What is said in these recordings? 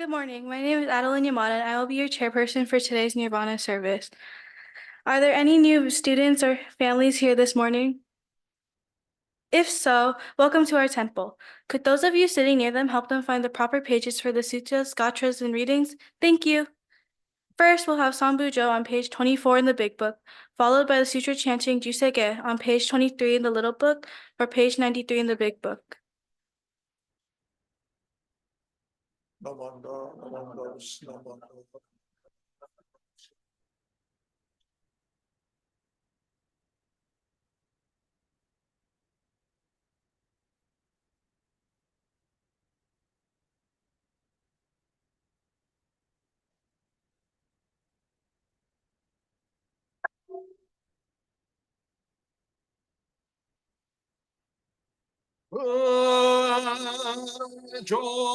Good morning. My name is Adeline Yamada, and I will be your chairperson for today's Nirvana service. Are there any new students or families here this morning? If so, welcome to our temple. Could those of you sitting near them help them find the proper pages for the suttas, gotras, and readings? Thank you. First, we'll have Sambujo on page 24 in the Big Book, followed by the sutra chanting Jusege on page 23 in the Little Book or page 93 in the Big Book. Namanda, Namanda, Namanda. Jo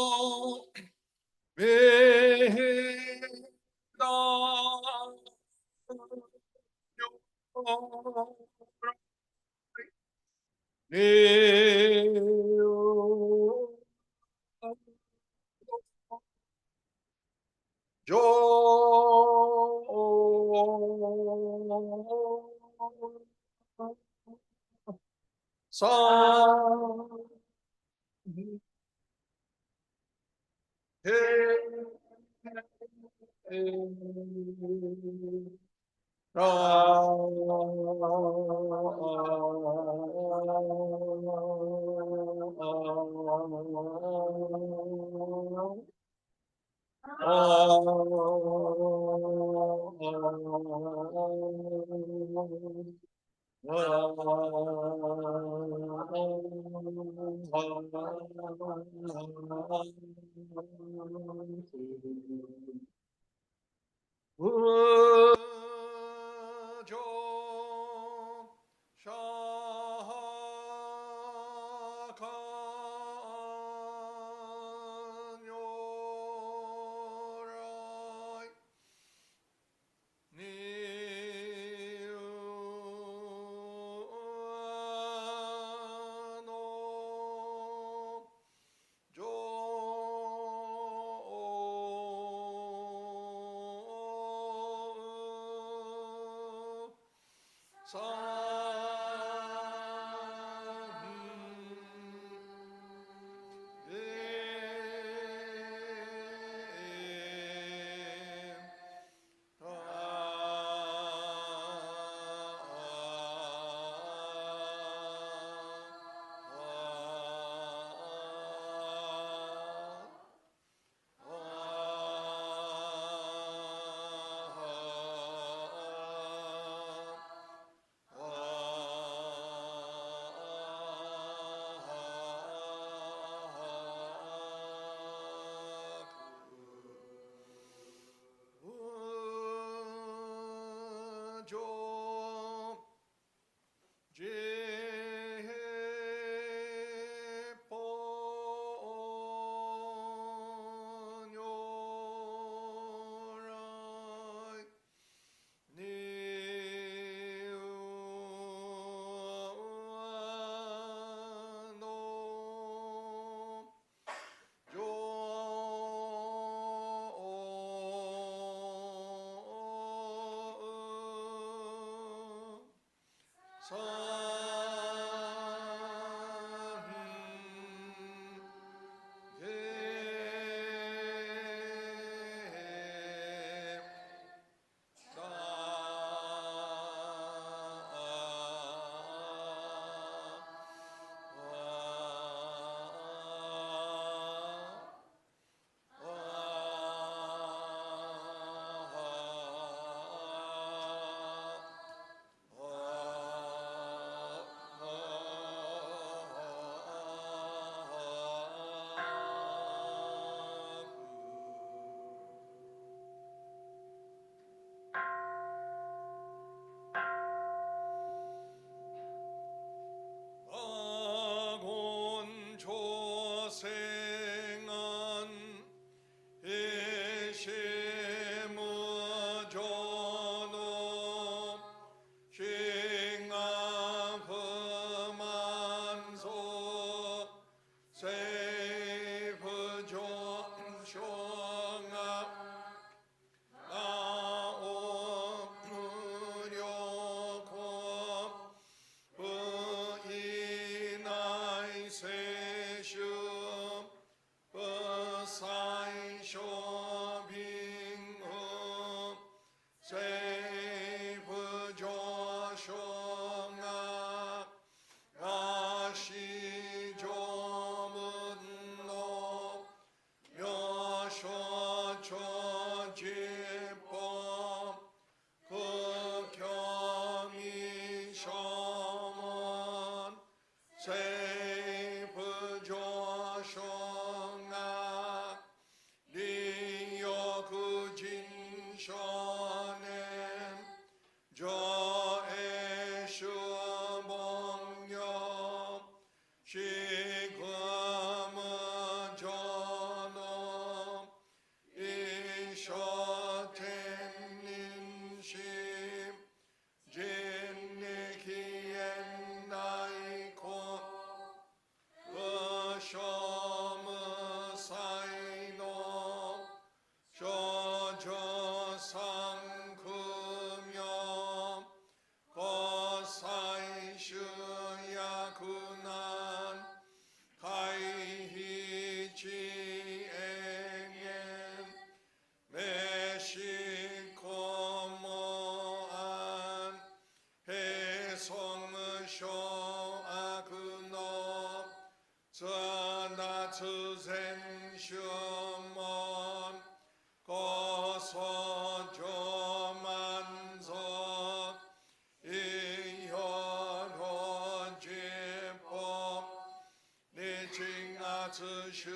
子是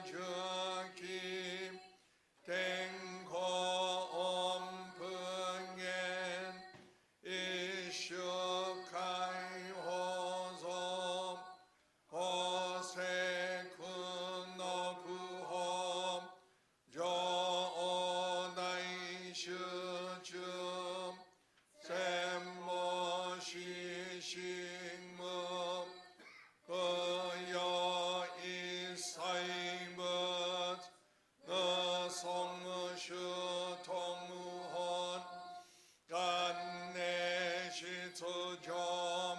这kim天空喷烟，一宿开火中，火色困恼苦hom就乃是这什么是心么？不要一塞么？我送是同婚，干内是出家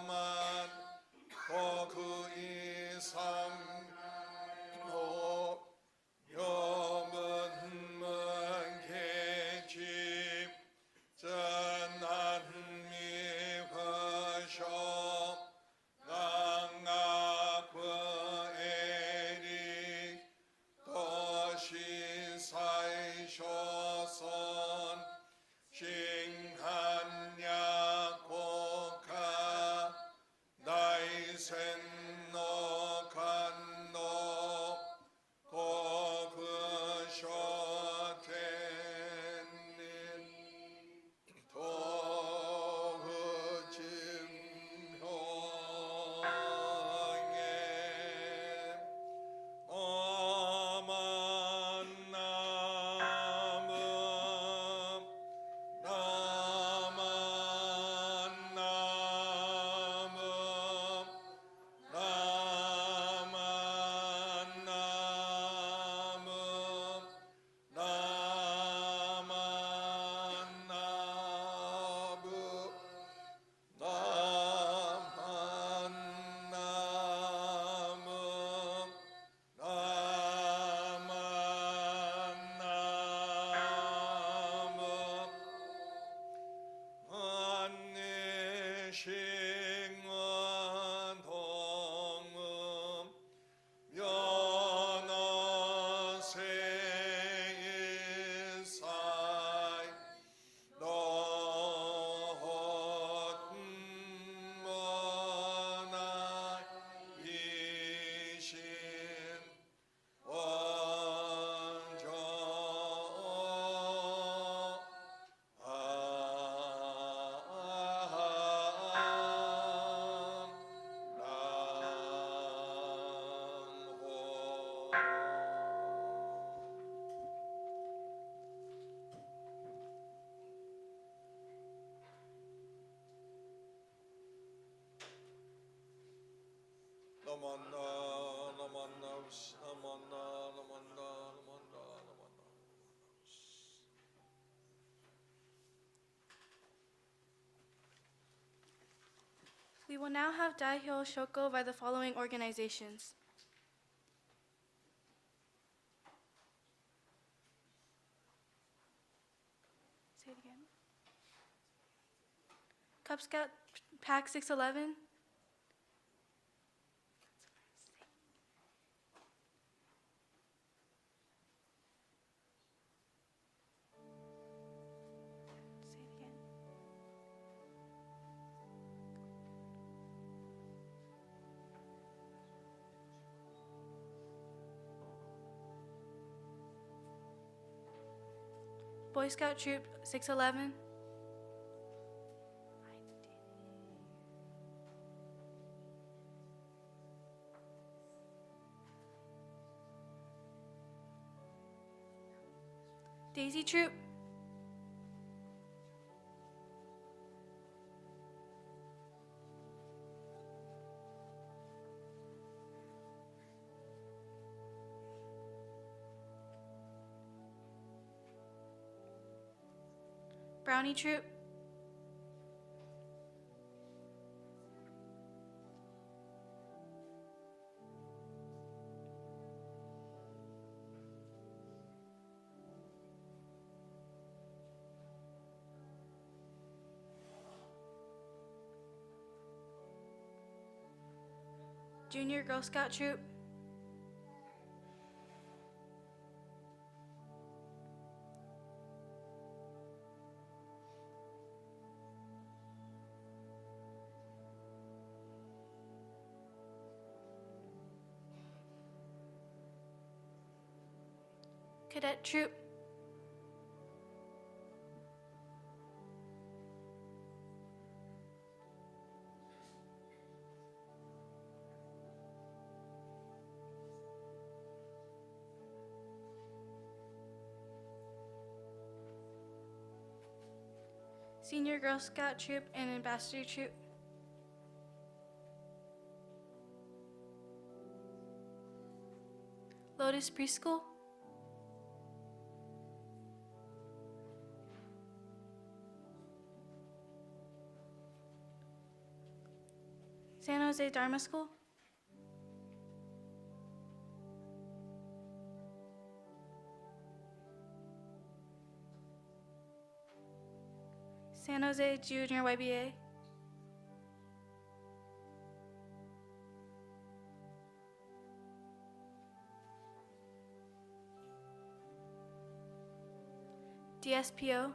门，不可以上路。我们开启真难弥合上，让阿婆爱你，多心塞小son，心汉呀国卡，大神诺看诺。国不说天年，托不尽红颜。阿曼那么，那曼那么。那曼那么，那曼那么，那曼那么，那曼那么。安内心安同愿那谁塞多么难一心万众。We will now have Daihyo Shoko by the following organizations. Say it again. Cub Scout Pack 611. Say it again. Boy Scout Troop 611. Daisy Troop. Brownie Troop. Junior Girl Scout Troop. Cadet Troop. Senior Girl Scout Troop and Ambassador Troop. Lotus Preschool. San Jose Dharma School. San Jose Junior YBA. DSPO.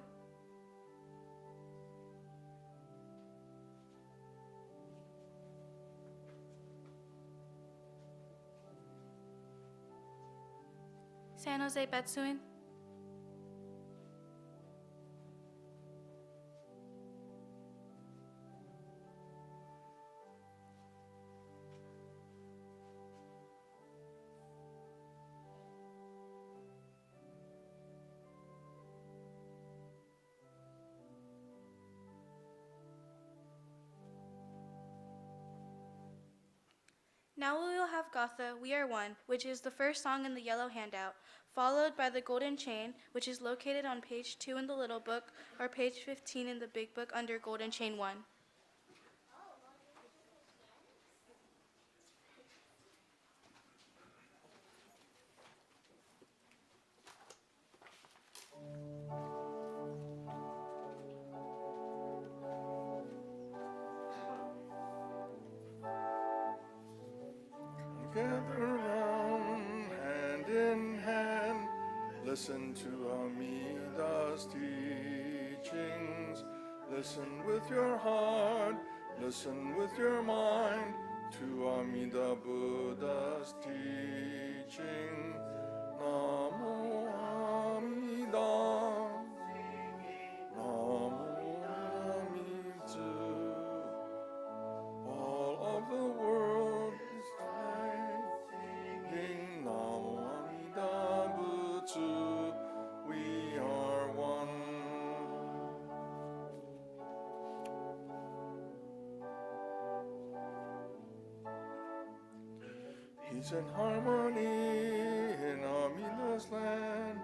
San Jose Betsuin. Now we will have Gatha, We Are One, which is the first song in the yellow handout, followed by the Golden Chain, which is located on page 2 in the little book or page 15 in the big book under Golden Chain 1. Gather round, hand in hand, listen to Amida's teachings. Listen with your heart, listen with your mind to Amida Buddha's teaching. Namo Amida, Namo Amitsu. All of the world is singing Namo Amida Butsu. We are one. Peace and harmony in Amida's land.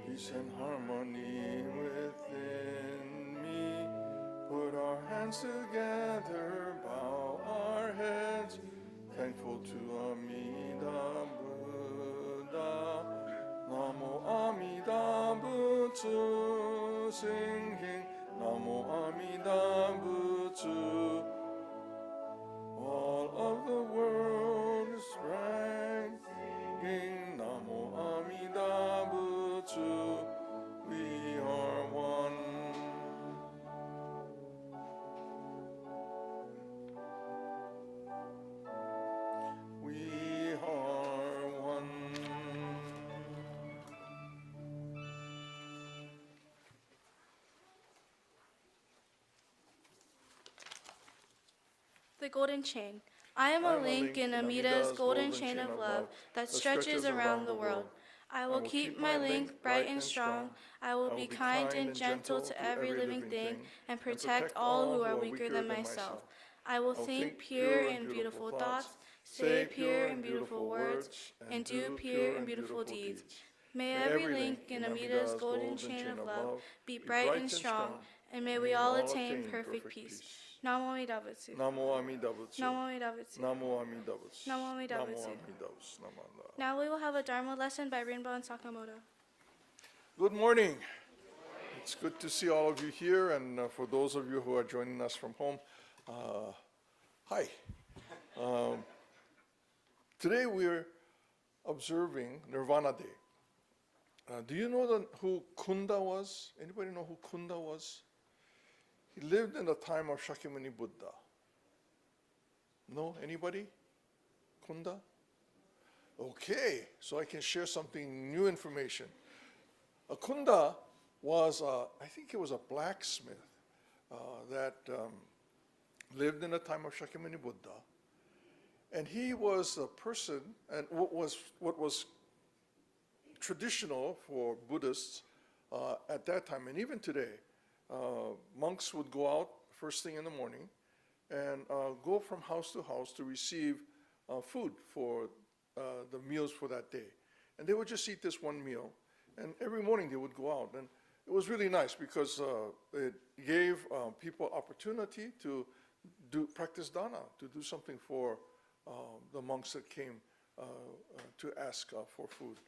Peace and harmony within me. Put our hands together, bow our heads, thankful to Amida Buddha. Namo Amida Butsu, singing Namo Amida Butsu. All of the world is singing Namo Amida Butsu. We are one. We are one. The Golden Chain. I am a link in Amida's golden chain of love that stretches around the world. I will keep my link bright and strong. I will be kind and gentle to every living thing and protect all who are weaker than myself. I will think pure and beautiful thoughts, say pure and beautiful words, and do pure and beautiful deeds. May every link in Amida's golden chain of love be bright and strong, and may we all attain perfect peace. Namo Amida Butsu. Namo Amida Butsu. Namo Amida Butsu. Namo Amida Butsu. Namo Amida Butsu. Amida Butsu. Namanda. Now we will have a Dharma lesson by Rinpo and Sakamoto. Good morning. It's good to see all of you here, and for those of you who are joining us from home, hi. Today we're observing Nirvana Day. Do you know who Kunda was? Anybody know who Kunda was? He lived in the time of Shakyamuni Buddha. No? Anybody? Kunda? Okay, so I can share something new information. Kunda was, I think he was a blacksmith that lived in the time of Shakyamuni Buddha. And he was a person, and what was traditional for Buddhists at that time, and even today, monks would go out first thing in the morning and go from house to house to receive food for the meals for that day. And they would just eat this one meal, and every morning they would go out. And it was really nice because it gave people opportunity to practice dana, to do something for the monks that came to ask for food.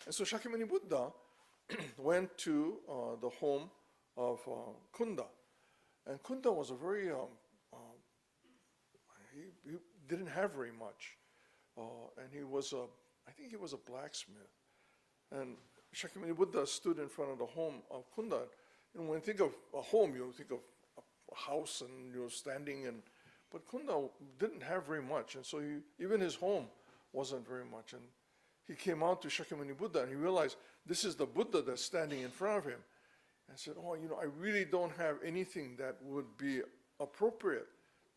And so Shakyamuni Buddha went to the home of Kunda. And Kunda was a very, he didn't have very much. And he was I think he was a blacksmith. And Shakyamuni Buddha stood in front of the home of Kunda. And when you think of a home, you think of a house and you're standing and, but Kunda didn't have very much. And so even his home wasn't very much. And he came out to Shakyamuni Buddha and he realized this is the Buddha that's standing in front of him. And said, oh, I really don't have anything that would be appropriate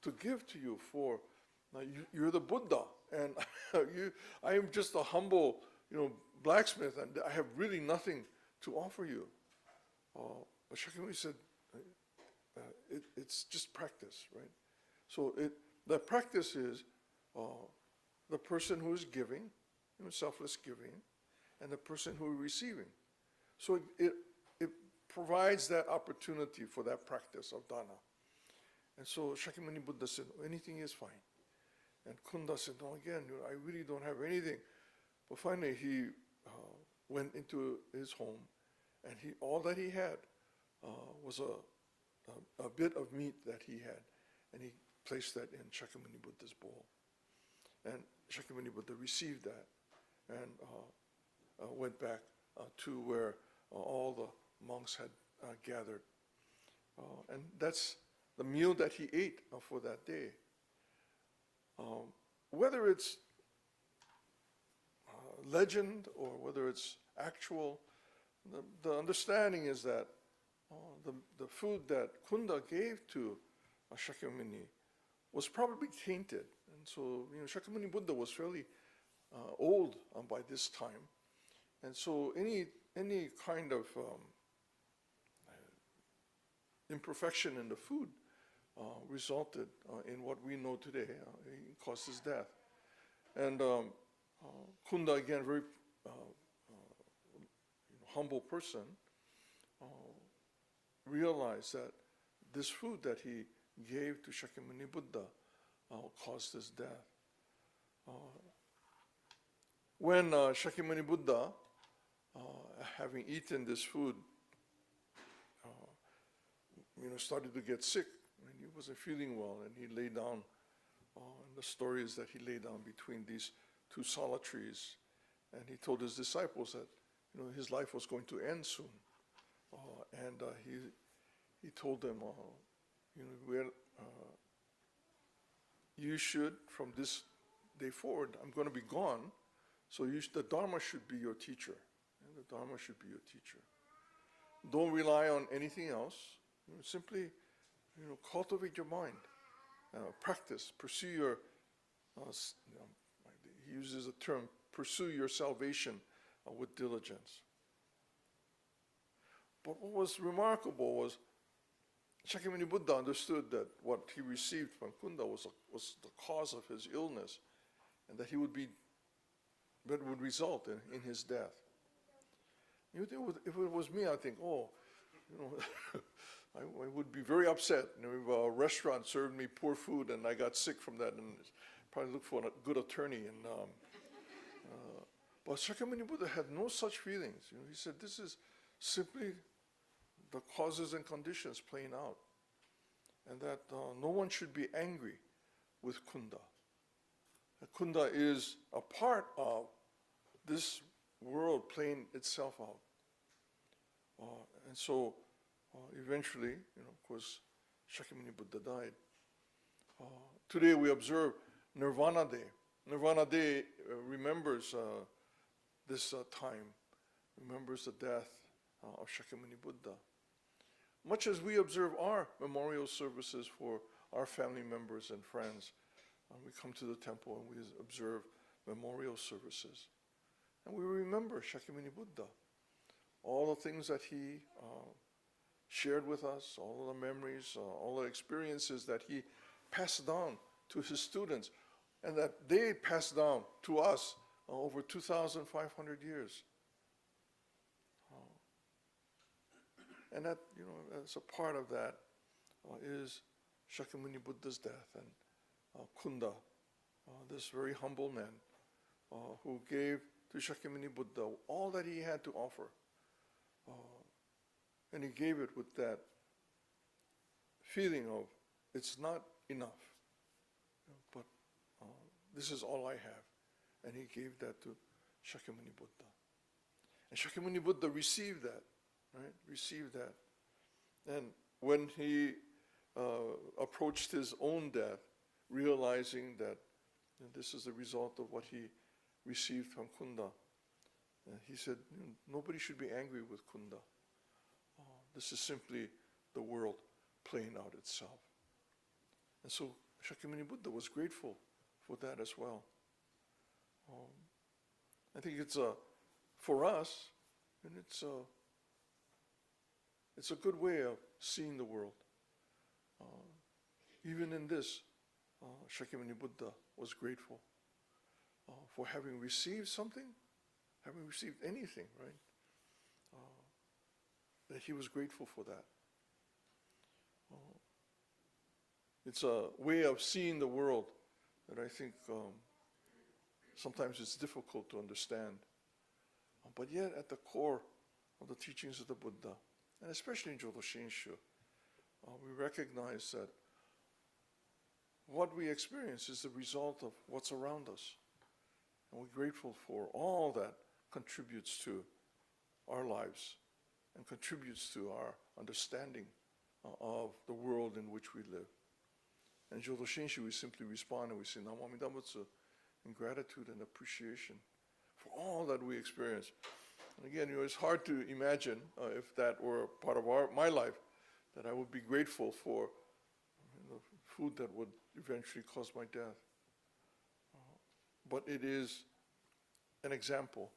to give to you for, you're the Buddha. And I am just a humble, blacksmith, and I have really nothing to offer you. But Shakyamuni said, it's just practice, right? So the practice is the person who is giving, selfless giving, and the person who is receiving. So it provides that opportunity for that practice of dana. And so Shakyamuni Buddha said, anything is fine. And Kunda said, no, again, I really don't have anything. But finally he went into his home, and all that he had was a bit of meat that he had. And he placed that in Shakyamuni Buddha's bowl. And Shakyamuni Buddha received that and went back to where all the monks had gathered. And that's the meal that he ate for that day. Whether it's legend or whether it's actual, the understanding is that the food that Kunda gave to Shakyamuni was probably tainted. And so, Shakyamuni Buddha was fairly old by this time. And so any kind of imperfection in the food resulted in what we know today. It caused his death. And Kunda, again, very humble person, realized that this food that he gave to Shakyamuni Buddha caused his death. When Shakyamuni Buddha, having eaten this food, started to get sick, and he wasn't feeling well, and he lay down. And the story is that he lay down between these two solitaries, and he told his disciples that his life was going to end soon. And he told them, you should, from this day forward, I'm going to be gone, so the Dharma should be your teacher. And the Dharma should be your teacher. Don't rely on anything else. Simply, cultivate your mind. Practice, pursue your, he uses the term, pursue your salvation with diligence. But what was remarkable was Shakyamuni Buddha understood that what he received from Kunda was the cause of his illness, and that that would result in his death. If it was me, I think, I would be very upset. If a restaurant served me poor food and I got sick from that, and probably look for a good attorney. But Shakyamuni Buddha had no such feelings. He said, this is simply the causes and conditions playing out, and that no one should be angry with Kunda. Kunda is a part of this world playing itself out. And so eventually, of course, Shakyamuni Buddha died. Today we observe Nirvana Day. Nirvana Day remembers this time, remembers the death of Shakyamuni Buddha. Much as we observe our memorial services for our family members and friends, we come to the temple and we observe memorial services. And we remember Shakyamuni Buddha, all the things that he shared with us, all the memories, all the experiences that he passed on to his students, and that they passed down to us over 2,500 years. And that, as a part of that is Shakyamuni Buddha's death, and Kunda, this very humble man who gave to Shakyamuni Buddha all that he had to offer. And he gave it with that feeling of, it's not enough, but this is all I have. And he gave that to Shakyamuni Buddha. And Shakyamuni Buddha received that, right? Received that. And when he approached his own death, realizing that this is the result of what he received from Kunda, he said, nobody should be angry with Kunda. This is simply the world playing out itself. And so Shakyamuni Buddha was grateful for that as well. I think it's for us, and it's a good way of seeing the world. Even in this, Shakyamuni Buddha was grateful for having received something, having received anything, right? That he was grateful for that. It's a way of seeing the world that I think sometimes it's difficult to understand. But yet at the core of the teachings of the Buddha, and especially in Jodo Shinshu, we recognize that what we experience is the result of what's around us. And we're grateful for all that contributes to our lives and contributes to our understanding of the world in which we live. And Jodo Shinshu, we simply respond and we say, Namo Amida Butsu, in gratitude and appreciation for all that we experience. And again, it's hard to imagine if that were part of my life, that I would be grateful for food that would eventually cause my death. But it is an example,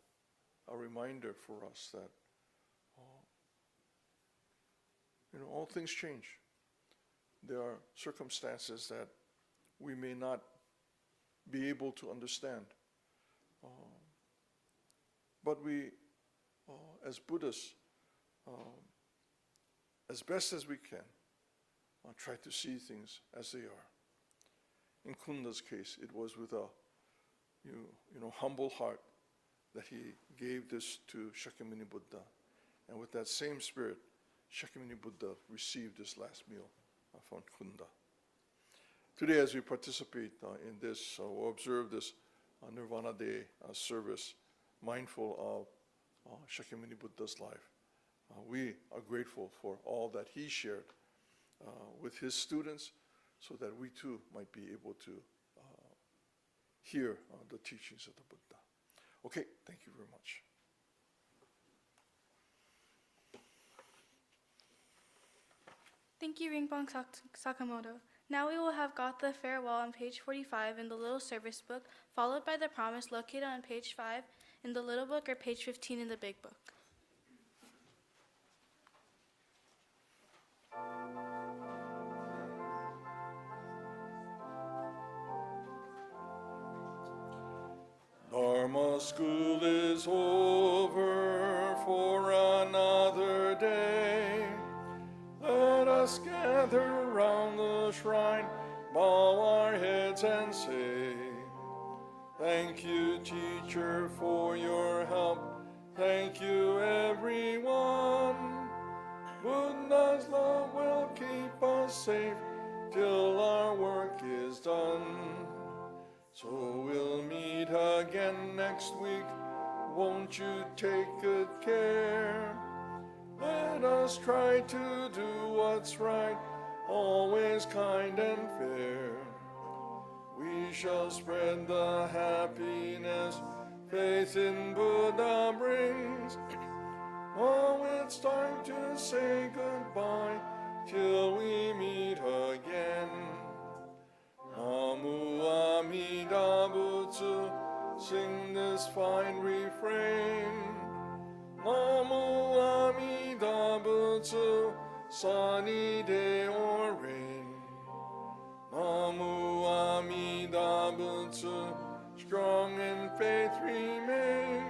a reminder for us that all things change. There are circumstances that we may not be able to understand. But we, as Buddhists, as best as we can, try to see things as they are. In Kunda's case, it was with a humble heart that he gave this to Shakyamuni Buddha. And with that same spirit, Shakyamuni Buddha received this last meal from Kunda. Today, as we participate in this, or observe this Nirvana Day service, mindful of Shakyamuni Buddha's life, we are grateful for all that he shared with his students, so that we too might be able to hear the teachings of the Buddha. Okay, thank you very much. Thank you, Rinpoche Sakamoto. Now we will have got the farewell on page 45 in the little service book, followed by the promise located on page 5 in the little book, or page 15 in the big book. Dharma school is over for another day. Let us gather round the shrine, bow our heads and say, thank you, teacher, for your help. Thank you, everyone. Buddha's love will keep us safe till our work is done. So we'll meet again next week. Won't you take good care? Let us try to do what's right, always kind and fair. We shall spread the happiness faith in Buddha brings. Oh, it's time to say goodbye till we meet again. Namu Amida Butsu, sing this fine refrain. Namu Amida Butsu, sunny day or rain. Namu Amida Butsu, strong in faith remain.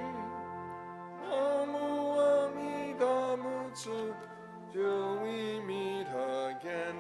Namu Amida Butsu, till we meet again.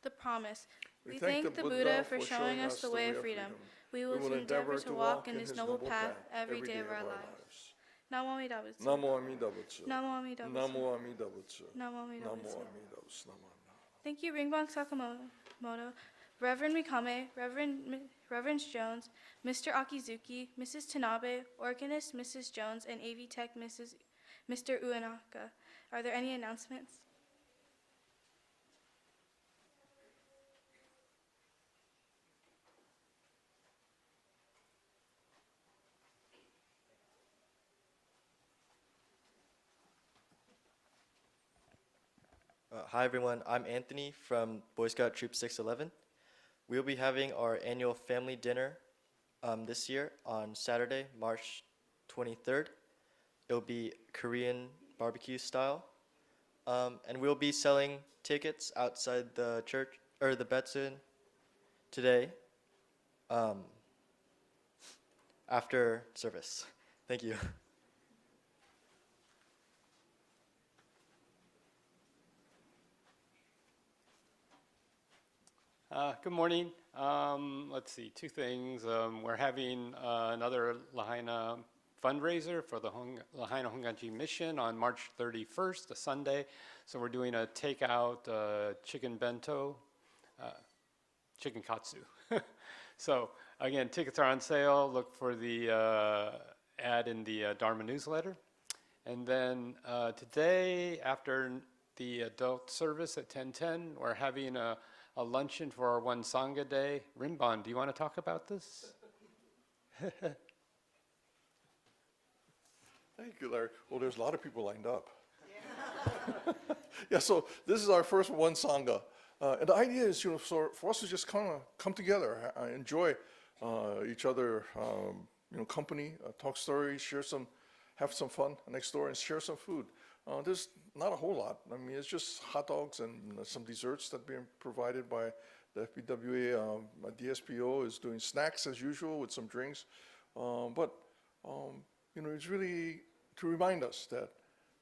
The promise. We We thank thank the the Buddha Buddha for for showing us the way of freedom. We will endeavor to walk in his noble path every day of our lives. Namo Amida Butsu. Namo Amida Butsu. Namo Amida Butsu. Namo Amida Butsu. Namo Amida Namo Butsu. Amida Butsu. Namo Amida. Thank you, Ringbang Sakamoto, Reverend Mikame, Reverend Jones, Mr. Akizuki, Mrs. Tanabe, organist Mrs. Jones, and AV Tech Mr. Uenaka. Are there any announcements? Hi everyone, I'm Anthony from Boy Scout Troop 611. We'll be having our annual family dinner this year on Saturday, March 23rd. It'll be Korean barbecue style. And we'll be selling tickets outside the church, or the Betsun today after service. Thank you. Good morning. Let's see, two things. We're having another Lahaina fundraiser for the Lahaina Honganji Mission on March 31st, a Sunday. So we're doing a takeout chicken bento, chicken katsu. So again, tickets are on sale. Look for the ad in the Dharma newsletter. And then today, after the adult service at 10:10, we're having a luncheon for our One Sangha Day. Rinban, do you want to talk about this? Thank you, Larry. Well, there's a lot of people lined up. Yeah, so this is our first One Sangha. And the idea is, for us to just kind of come together, enjoy each other, company, talk stories, have some fun next door, and share some food. There's not a whole lot. I mean, it's just hot dogs and some desserts that are being provided by the FBWA. DSPO is doing snacks as usual with some drinks. But it's really to remind us that,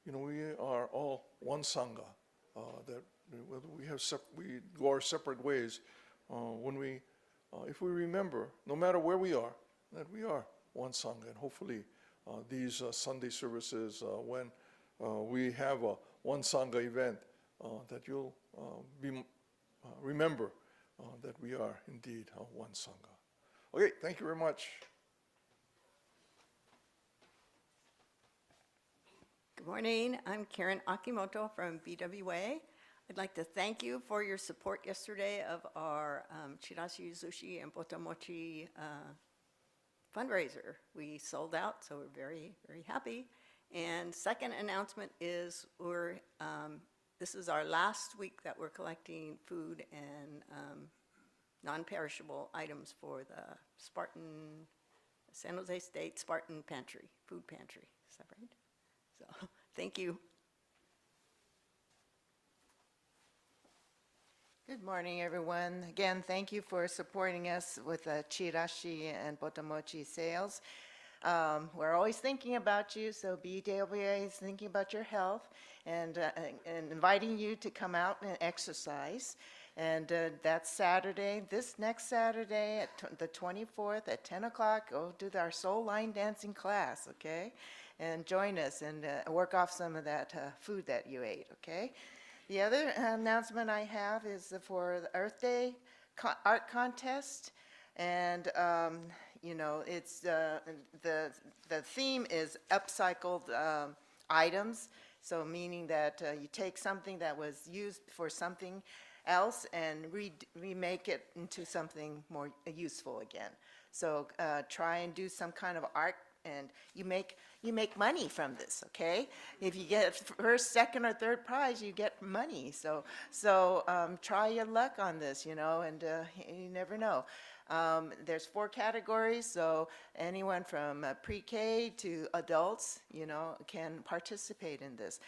we are all one Sangha, that we go our separate ways if we remember, no matter where we are, that we are one Sangha. And hopefully these Sunday services, when we have a One Sangha event, that you'll remember that we are indeed one Sangha. Okay, thank you very much. Good morning. I'm Karen Akimoto from BWA. I'd like to thank you for your support yesterday of our Chirashi Zushi and Botamochi fundraiser. We sold out, so we're very, very happy. And second announcement is this is our last week that we're collecting food and non-perishable items for the San Jose State Spartan Pantry, food pantry. Is that right? So, thank you. Good morning, everyone. Again, thank you for supporting us with Chirashi and Botamochi sales. We're always thinking about you, so BWA is thinking about your health and inviting you to come out and exercise. And that's Saturday, this next Saturday, the 24th at 10 o'clock, go to our soul line dancing class, okay? And join us and work off some of that food that you ate, okay? The other announcement I have is for the Earth Day art contest. And, it's the theme is upcycled items. So meaning that you take something that was used for something else and remake it into something more useful again. So try and do some kind of art and you make money from this, okay? If you get first, second, or third prize, you get money. So try your luck on this, and you never know. There's 4 categories, so anyone from pre-K to adults, can participate in this.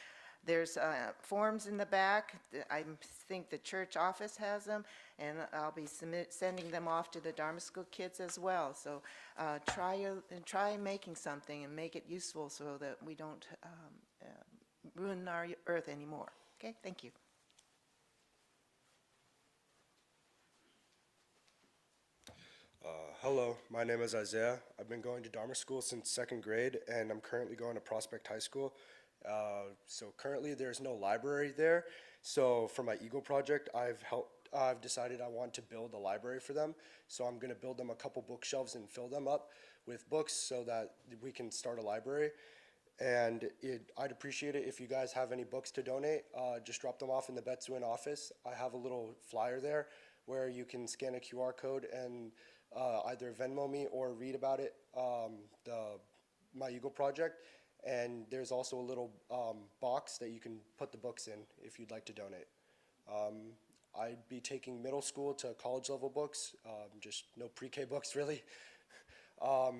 There's forms in the back. I think the church office has them, and I'll be sending them off to the Dharma School kids as well. So try making something and make it useful so that we don't ruin our earth anymore. Okay, thank you. Hello, my name is Isaiah. I've been going to Dharma School since 2nd grade, and I'm currently going to Prospect High School. So currently there's no library there. So for my Eagle project, I've decided I want to build a library for them. So I'm going to build them a couple bookshelves and fill them up with books so that we can start a library. And I'd appreciate it if you guys have any books to donate. Just drop them off in the Betsuin office. I have a little flyer there where you can scan a QR code and either Venmo me or read about it, my Eagle project. And there's also a little box that you can put the books in if you'd like to donate. I'd be taking middle school to college level books, just no pre-K books really. Yeah,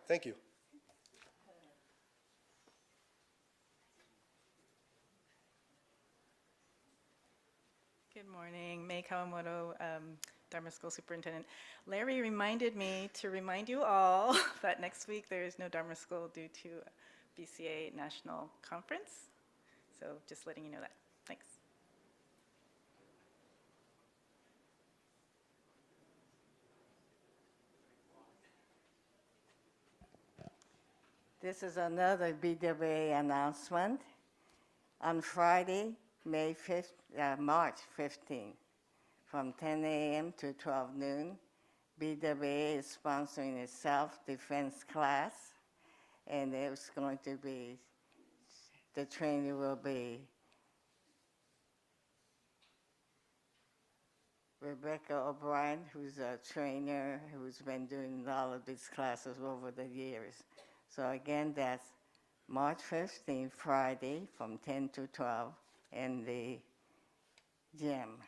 thank you. Good morning, May Kawamoto, Dharma School Superintendent. Larry reminded me to remind you all that next week there is no Dharma School due to BCA National Conference. So just letting you know that. Thanks. This is another BWA announcement. On Friday, March 15th, from 10 a.m. to 12 noon, BWA is sponsoring a self-defense class, and it's going to be, the trainer will be Rebecca O'Brien, who's a trainer who's been doing all of these classes over the years. So again, that's March 15th, Friday, from 10 to 12 in the gym.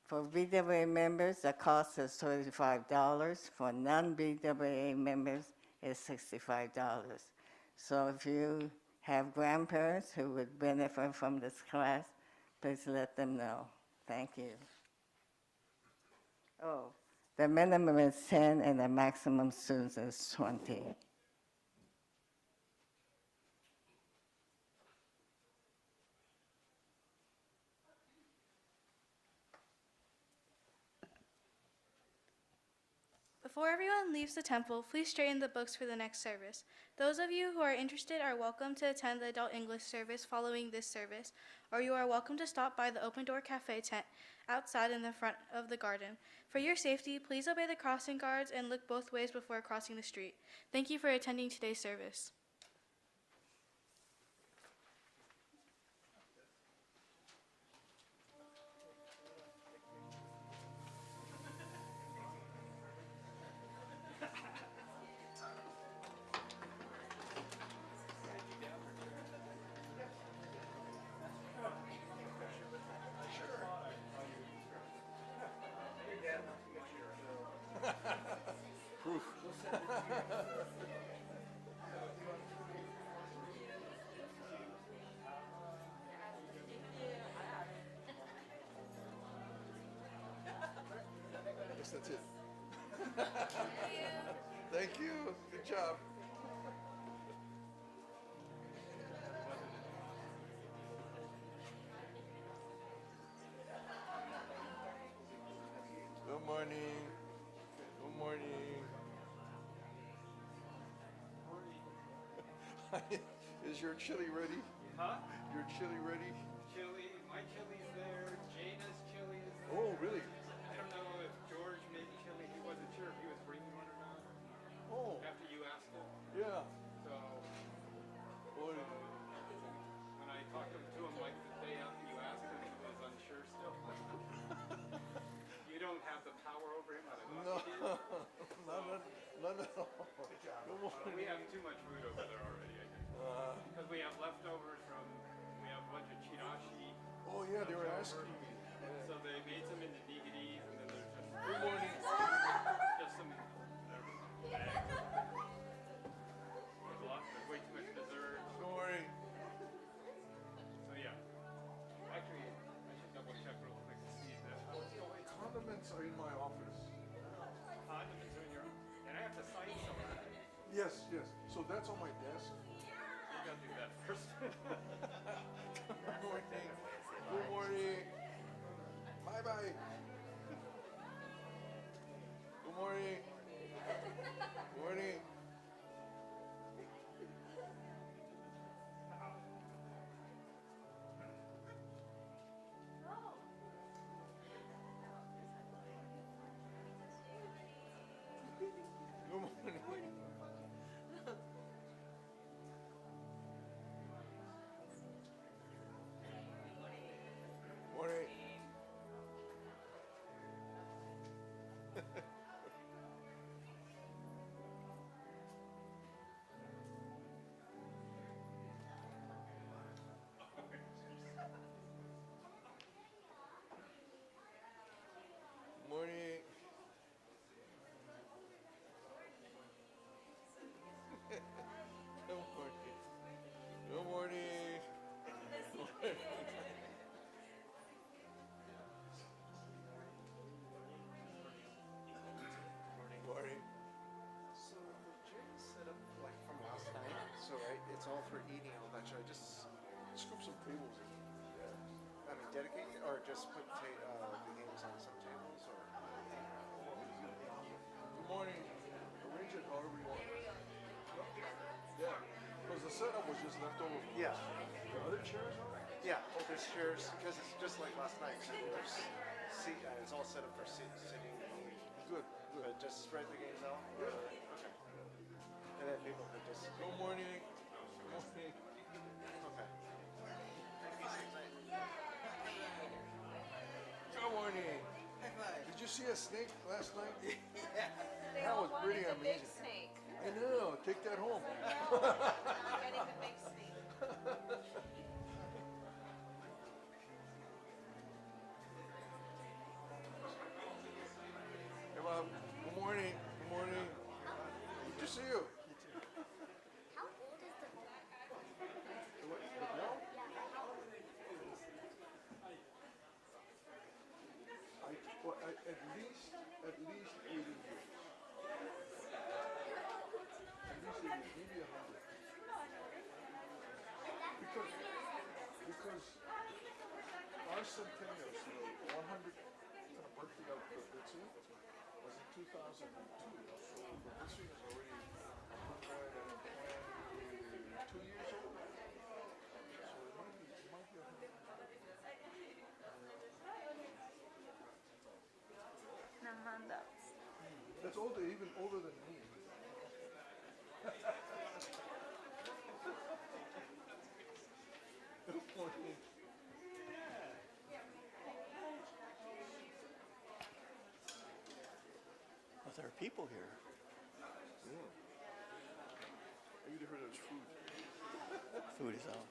For BWA members, the cost is $35. For non-BWA members, it's $65. So if you have grandparents who would benefit from this class, please let them know. Thank you. Oh, the minimum is 10 and the maximum students is 20. Before everyone leaves the temple, please straighten the books for the next service. Those of you who are interested are welcome to attend the adult English service following this service, or you are welcome to stop by the Open Door Cafe tent outside in the front of the garden. For your safety, please obey the crossing guards and look both ways before crossing the street. Thank you for attending today's service. Yes, that's it. Thank you. Good job. Good morning. Good morning. Is your chili ready? Huh? Your chili ready? Chili, my chili's there, Jana's chili is there. Oh, really? I don't know if George made chili, he wasn't sure if he was bringing one or not, Oh, after you asked him. yeah. So, Boy, when I talked to him like the day after you asked him, he was unsure still. You don't have the power over him that I no, thought you did. desk. So they made some into DVDs, and then there's just Good morning. some. There's way too much dessert. Good morning. So yeah. Actually, I should double check real quick to see that. Condiments are in my office. Condiments are in your, and I have to sign somewhere. Yes, yes. So that's on my desk. Maybe I'll do that first. Good morning. Good morning. Bye bye. Good morning. Morning. Good morning. Morning. Morning. Good morning. Good morning. Morning. So the gym is set up like from last night, so right, it's all for eating and all that. Should I just, Scoop some tables in. I mean, dedicate it, or just put the games on some tables, or? Good morning. Arrange it however you want. Yeah. Because the setup was just left over from Yeah. the other chairs are? Yeah, oh, there's chairs, because it's just like last night, so there's it's all set up for sitting only. Good, good. But just spread the games out? Yeah. Okay. And then people could just, Good morning. Good morning. okay. Good morning. Did you see a snake last night? Yeah. That was pretty amazing. Snake. I know. Take that home. I'm getting the big snake. Hey, Bob. Good morning. Good morning. Good to see you. How old is the The bell? At least 80 years. At least 80, maybe 100. Because our centennial, so 100 kind of birthday of the Bitsu was in 2002. So the Bitsu is already 122 years old. So it might be 100. That's older, even older than me. Good morning. Well, there are people here. Maybe they heard there's food. Food is out.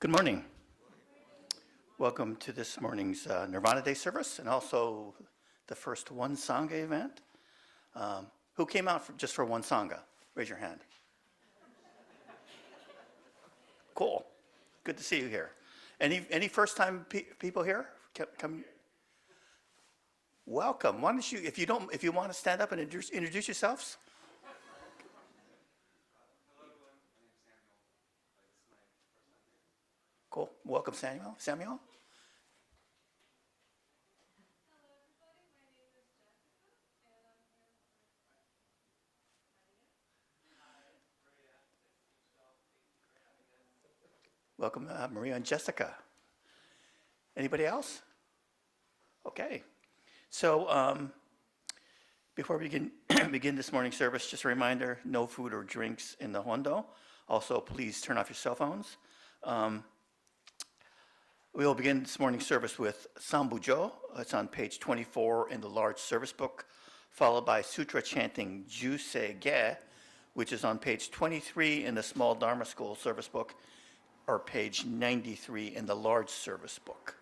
Good morning. Welcome to this morning's Nirvana Day service and also the first One Sangha event. Who came out just for One Sangha? Raise your hand. Cool. Good to see you here. Any first-time people here? Come. Welcome. Why don't you, if you want to stand up and introduce yourselves? Cool. Welcome, Samuel. Samuel? Welcome, Maria and Jessica. Anybody else? Okay. So before we begin this morning's service, just a reminder, no food or drinks in the hondo. Also, please turn off your cell phones. We will begin this morning's service with Sambujo. It's on page 24 in the large service book, followed by Sutra chanting Jusei Ge, which is on page 23 in the small Dharma School service book, or page 93 in the large service book.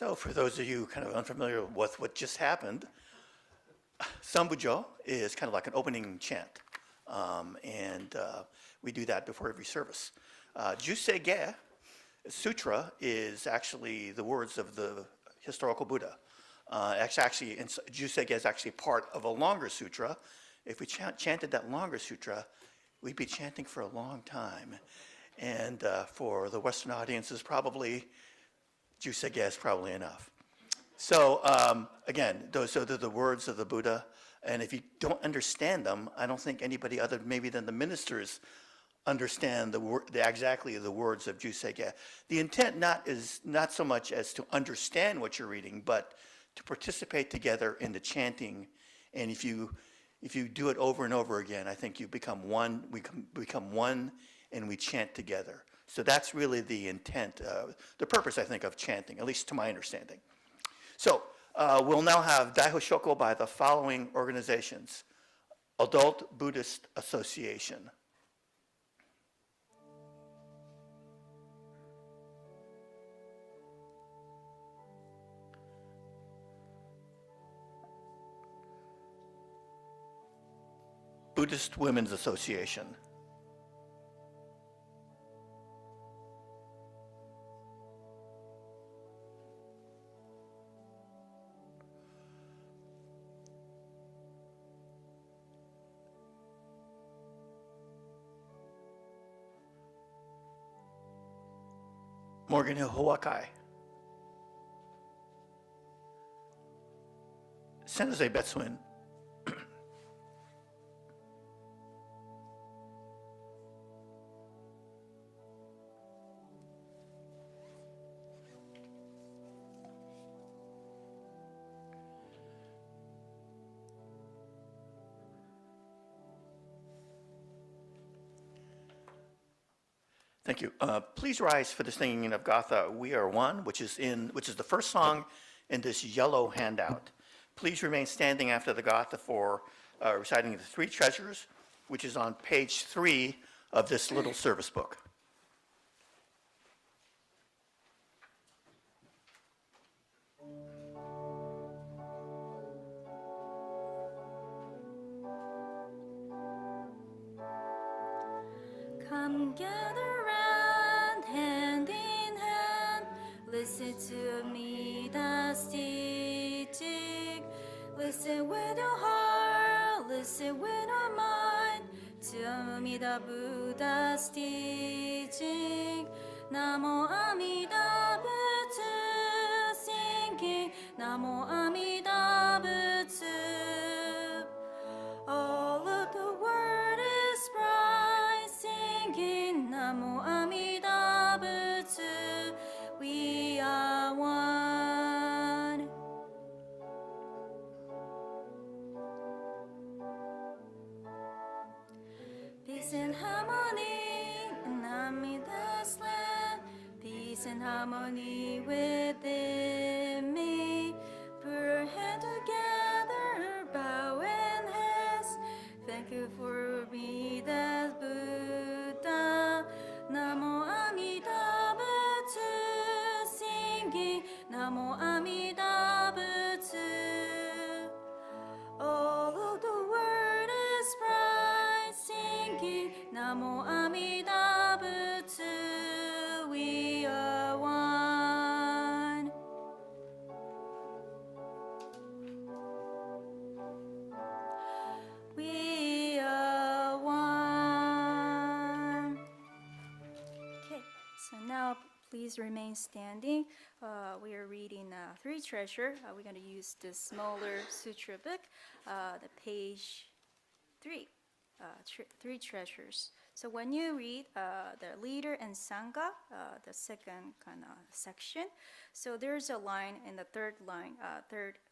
So for those of you kind of unfamiliar with what just happened, Sambujo is kind of like an opening chant. And we do that before every service. Jusei Ge Sutra is actually the words of the historical Buddha. Actually, Jusei is actually part of a longer sutra. If we chanted that longer sutra, we'd be chanting for a long time. And for the Western audiences, probably Jusei is probably enough. So again, those are the words of the Buddha. And if you don't understand them, I don't think anybody other maybe than the ministers understand exactly the words of Jusei. The intent is not so much as to understand what you're reading, but to participate together in the chanting. And if you do it over and over again, I think you become one. We become one, and we chant together. So that's really the intent, the purpose, I think, of chanting, at least to my understanding. So we'll now have Daiho Shoko by the following organizations: Adult Buddhist Association, Buddhist Women's Association, Morgan Hill Hawakai, San Jose Betsuin, Thank you. Please rise for the singing of Gatha, We Are One, which is the first song in this yellow handout. Please remain standing after the Gatha for reciting the Three Treasures, which is on page 3 of this little service book. Come gather round, hand in hand, listen to Amida's teaching. Listen with your heart, listen with your mind, to Amida Buddha's teaching. Namo Amida Butsu, singing Namo Amida Butsu. All of the word is bright, singing Namo Amida Butsu. We are one. Peace and harmony in Amida's land. Peace and harmony within me. Put our hands together, bow and hands. Thank you for me, that Buddha. Namo Amida Butsu, singing Namo Amida Butsu. All of the word is bright, singing Namo Amida Butsu. We are one. We are one. Okay, so now please remain standing. We are reading Three Treasure. We're going to use the smaller sutra book, the page 3, Three Treasures. So when you read the leader and sangha, the second kind of section, so there's a line in the third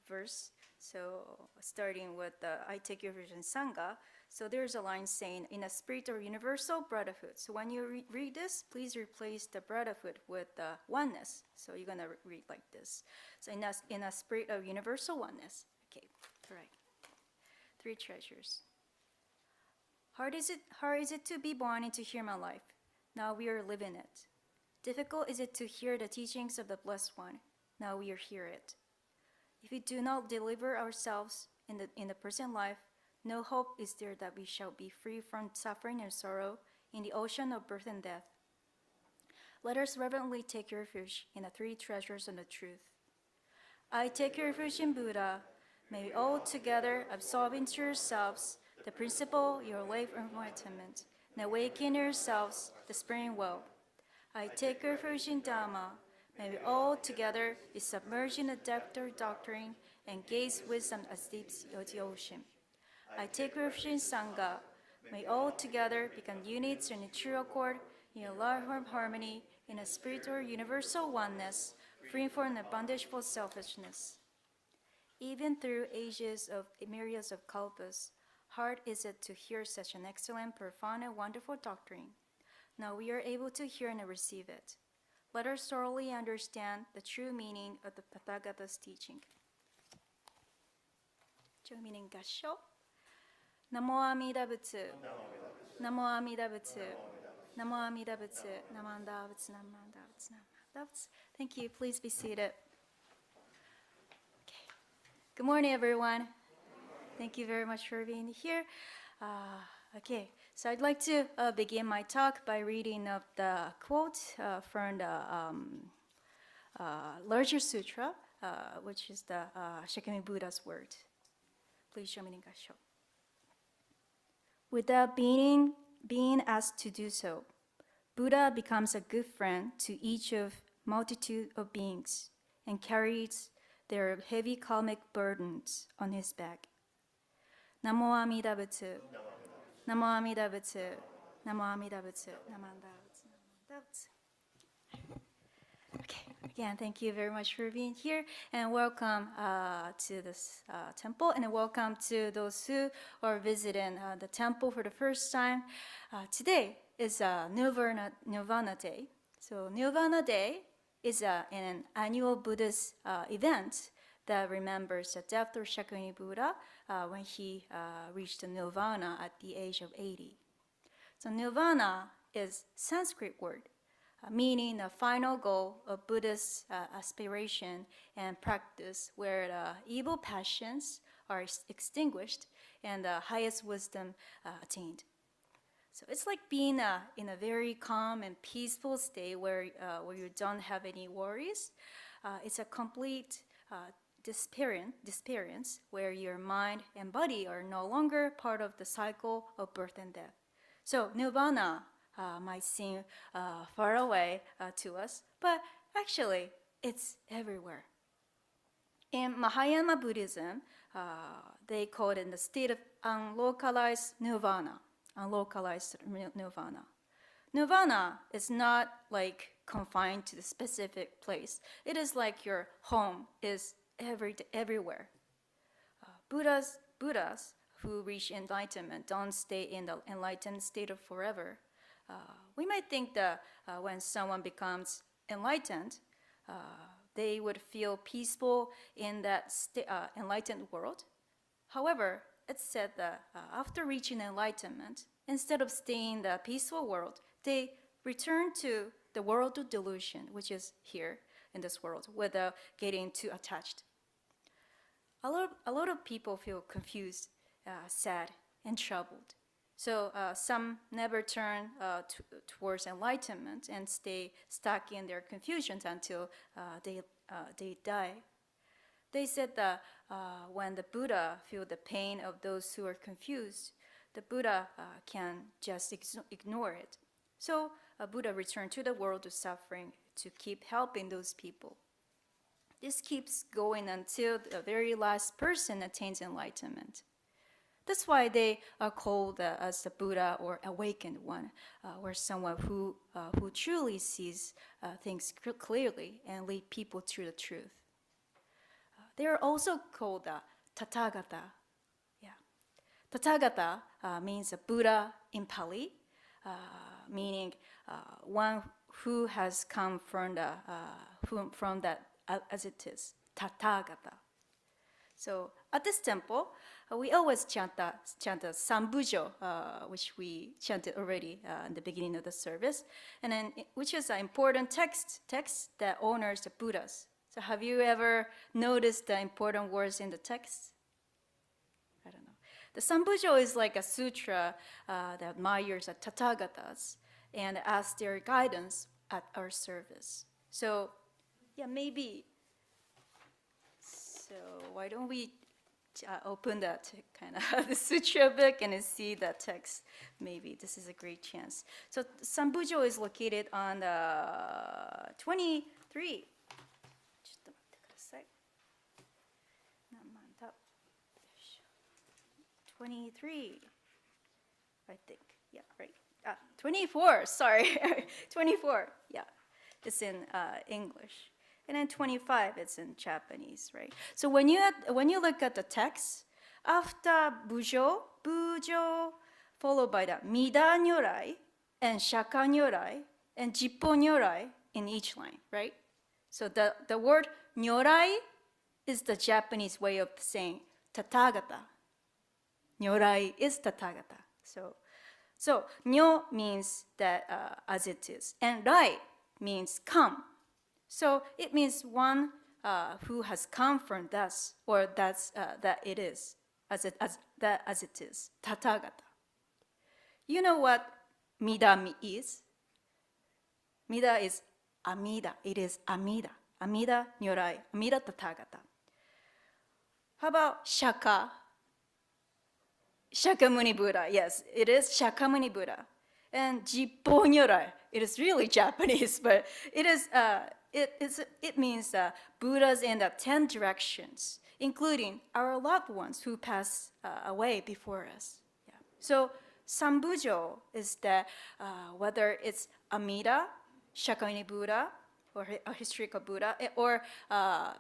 verse. So starting with I take your vision sangha. So there's a line saying, in a spirit of universal brotherhood. So when you read this, please replace the brotherhood with the oneness. So you're gonna read like this. So in a spirit of universal oneness. Okay, all right. Three Treasures. Hard is it to be born into human life. Now we are living it. Difficult is it to hear the teachings of the Blessed One. Now we are hear it. If we do not deliver ourselves in the present life, no hope is there that we shall be free from suffering and sorrow in the ocean of birth and death. let us reverently take refuge in the three treasures and the truth. I take refuge in Buddha. May we all together absorb into yourselves the principle, your life enlightenment, and awaken in yourselves the spring well. I take refuge in Dhamma. May we all together be submerged in the depth of doctrine and gaze wisdom as deep as the ocean. I take refuge in Sangha. May all together become units in a true accord, in a love harmony, in a spiritual universal oneness, free from the bondage for selfishness. Even through ages of myriads of kalpas, hard is it to hear such an excellent, profound, and wonderful doctrine. Now we are able to hear and receive it. Let us thoroughly understand the true meaning of the Tathagata's teaching. True meaning gasho. Namo Amida Butsu. Namo Amida Butsu. Namo Amida Butsu. Namanda Butsu. Namanda Butsu. Namanda Butsu. Thank you. Please be seated. Okay. Good morning, everyone. Thank you very much for being here. Okay, so I'd like to begin my talk by reading of the quote from the larger sutra, which is the Shakyamuni Buddha's word. Please show me in Gassho. Without being asked to do so, Buddha becomes a good friend to each of multitude of beings and carries their heavy karmic burdens on his back. Namo Amida Butsu. Namo Amida Butsu. Namo Amida Butsu. Namanda Butsu. Namanda Butsu. Okay, again, thank you very much for being here, and welcome to this temple, and welcome to those who are visiting the temple for the first time. Today is Nirvana Day. So Nirvana Day is an annual Buddhist event that remembers the death of Shakyamuni Buddha when he reached nirvana at the age of 80. So nirvana is Sanskrit word, meaning the final goal of Buddhist aspiration and practice, where the evil passions are extinguished and the highest wisdom attained. So it's like being in a very calm and peaceful state where you don't have any worries. It's a complete disappearance where your mind and body are no longer part of the cycle of birth and death. So nirvana might seem far away to us, but actually it's everywhere. In Mahayana Buddhism, they call it the state of unlocalized nirvana. Unlocalized nirvana. Nirvana is not like confined to the specific place. It is like your home is everywhere. Buddhas who reach enlightenment don't stay in the enlightened state of forever. We might think that when someone becomes enlightened, they would feel peaceful in that enlightened world. However, it's said that after reaching enlightenment, instead of staying in the peaceful world, they return to the world of delusion, which is here in this world, without getting too attached. A lot of people feel confused, sad, and troubled. So some never turn towards enlightenment and stay stuck in their confusions until they die. They said that when the Buddha feels the pain of those who are confused, the Buddha can just ignore it. So Buddha returned to the world of suffering to keep helping those people. This keeps going until the very last person attains enlightenment. That's why they are called as the Buddha or awakened one, or someone who truly sees things clearly and lead people to the truth. They are also called Tathagata. Yeah, Tathagata means a Buddha in Pali, meaning one who has come from that as it is, Tathagata. So at this temple, we always chant the Sambujo, which we chanted already in the beginning of the service, and then which is an important text that honors the Buddhas. So have you ever noticed the important words in the text? I don't know. The Sambujo is like a sutra that admires the Tathagatas and asks their guidance at our service. So, yeah, maybe. So why don't we open that kind of the sutra book and see that text? Maybe this is a great chance. So Sambujo is located on the 23. ちょっと待ってください。何番だ？よいしょ。23, I think. Yeah, right. 24, sorry. 24, yeah. It's in English. And then 25, it's in Japanese, right? So when you look at the text, after bujo, followed by the mida nyorai, and shaka nyorai, and jippo nyorai in each line, right? So the word nyorai is the Japanese way of saying tathagata. Nyorai is tathagata. So nyo means that as it is, and rai means come. So it means one who has come from thus, or that it is, as it is, tathagata. You know what mida is? Mida is Amida. It is Amida. Amida Nyorai. Amida Tathagata. How about Shaka? Shakyamuni Buddha. Yes, it is Shakyamuni Buddha. And Jippo Nyorai. It is really Japanese, but it is. It means Buddhas in the 10 directions, including our loved ones who passed away before us. Yeah. So Sambujo is that whether it's Amida, Shakyamuni Buddha, or a historical Buddha, or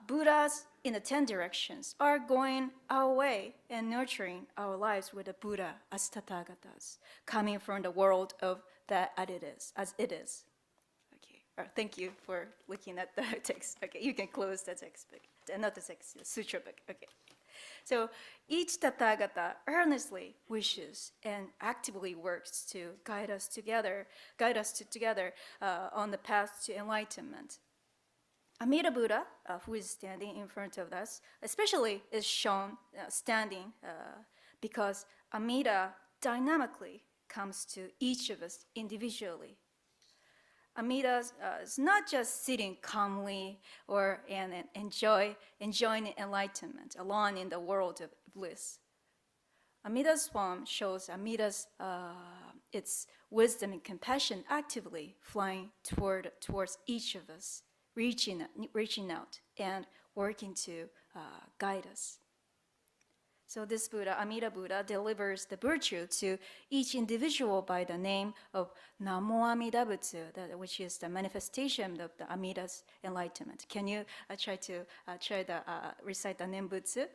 Buddhas in the 10 directions are going our way and nurturing our lives with the Buddha as Tathagatas, coming from the world of that as it is. Thank you for looking at the text. Okay, you can close the textbook. Not the text, the sutra book. Okay. So each Tathagata earnestly wishes and actively works to guide us together on the path to enlightenment. Amida Buddha, who is standing in front of us, especially is shown standing because Amida dynamically comes to each of us individually. Amida is not just sitting calmly and enjoying enlightenment alone in the world of bliss. Amida's form shows Amida's its wisdom and compassion actively flying towards each of us, reaching out and working to guide us. So this Buddha, Amida Buddha, delivers the virtue to each individual by the name of Namo Amida Butsu, which is the manifestation of the Amida's enlightenment. Can you try to recite the name Butsu?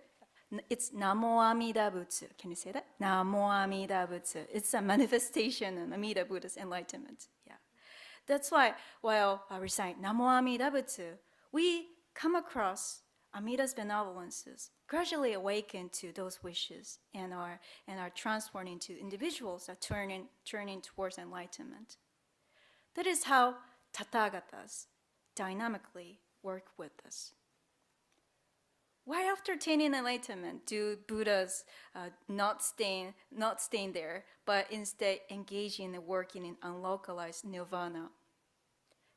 It's Namo Amida Butsu. Can you say that? Namo Amida Butsu. It's a manifestation of Amida Buddha's enlightenment. Yeah, that's why while I recite Namo Amida Butsu, we come across Amida's benevolences gradually awaken to those wishes and are transformed into individuals that turning towards enlightenment. That is how Tathagatas dynamically work with us. Why after attaining enlightenment do Buddhas not staying there, but instead engaging in working in unlocalized nirvana?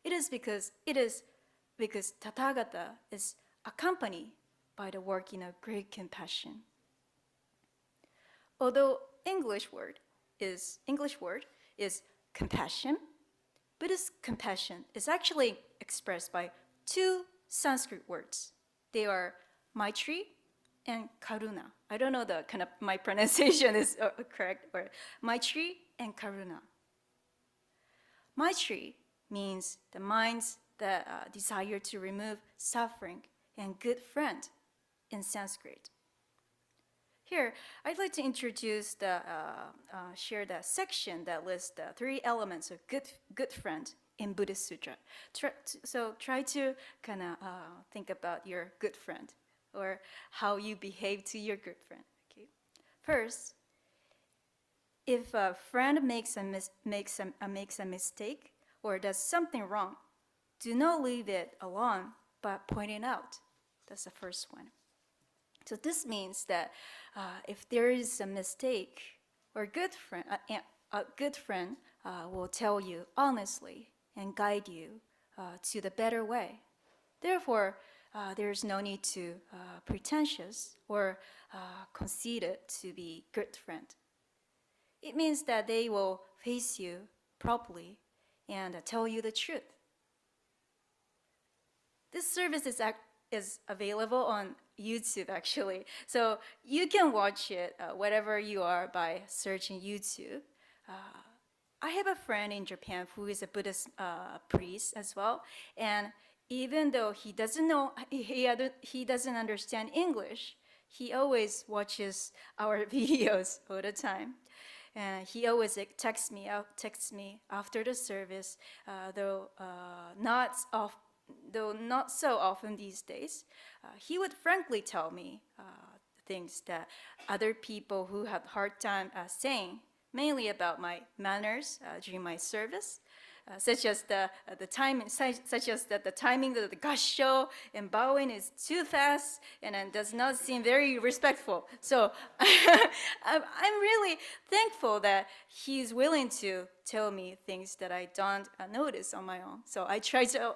It is because Tathagata is accompanied by the working of great compassion. Although English word is compassion, Buddhist compassion is actually expressed by two Sanskrit words. They are Maitri and Karuna. I don't know my pronunciation is correct, or Maitri and Karuna. Maitri means the minds that desire to remove suffering, and good friend in Sanskrit. Here, I'd like to introduce share the section that lists the 3 elements of good friend in Buddhist Sutra. Try to kind of think about your good friend or how you behave to your good friend. Okay. First, if a friend makes a mistake or does something wrong, do not leave it alone, but point it out. That's the first one. So this means that if there is a mistake, a good friend will tell you honestly and guide you to the better way. Therefore, there's no need to pretentious or conceited to be good friend. It means that they will face you properly and tell you the truth. This service is available on YouTube actually, so you can watch it wherever you are by searching YouTube. I have a friend in Japan who is a Buddhist priest as well, and even though he doesn't understand English, he always watches our videos all the time. And he always texts me after the service, though not so often these days. He would frankly tell me things that other people who have hard time saying, mainly about my manners during my service, such as the timing of the gassho and bowing is too fast and then does not seem very respectful. So I'm really thankful that he's willing to tell me things that I don't notice on my own. So I try to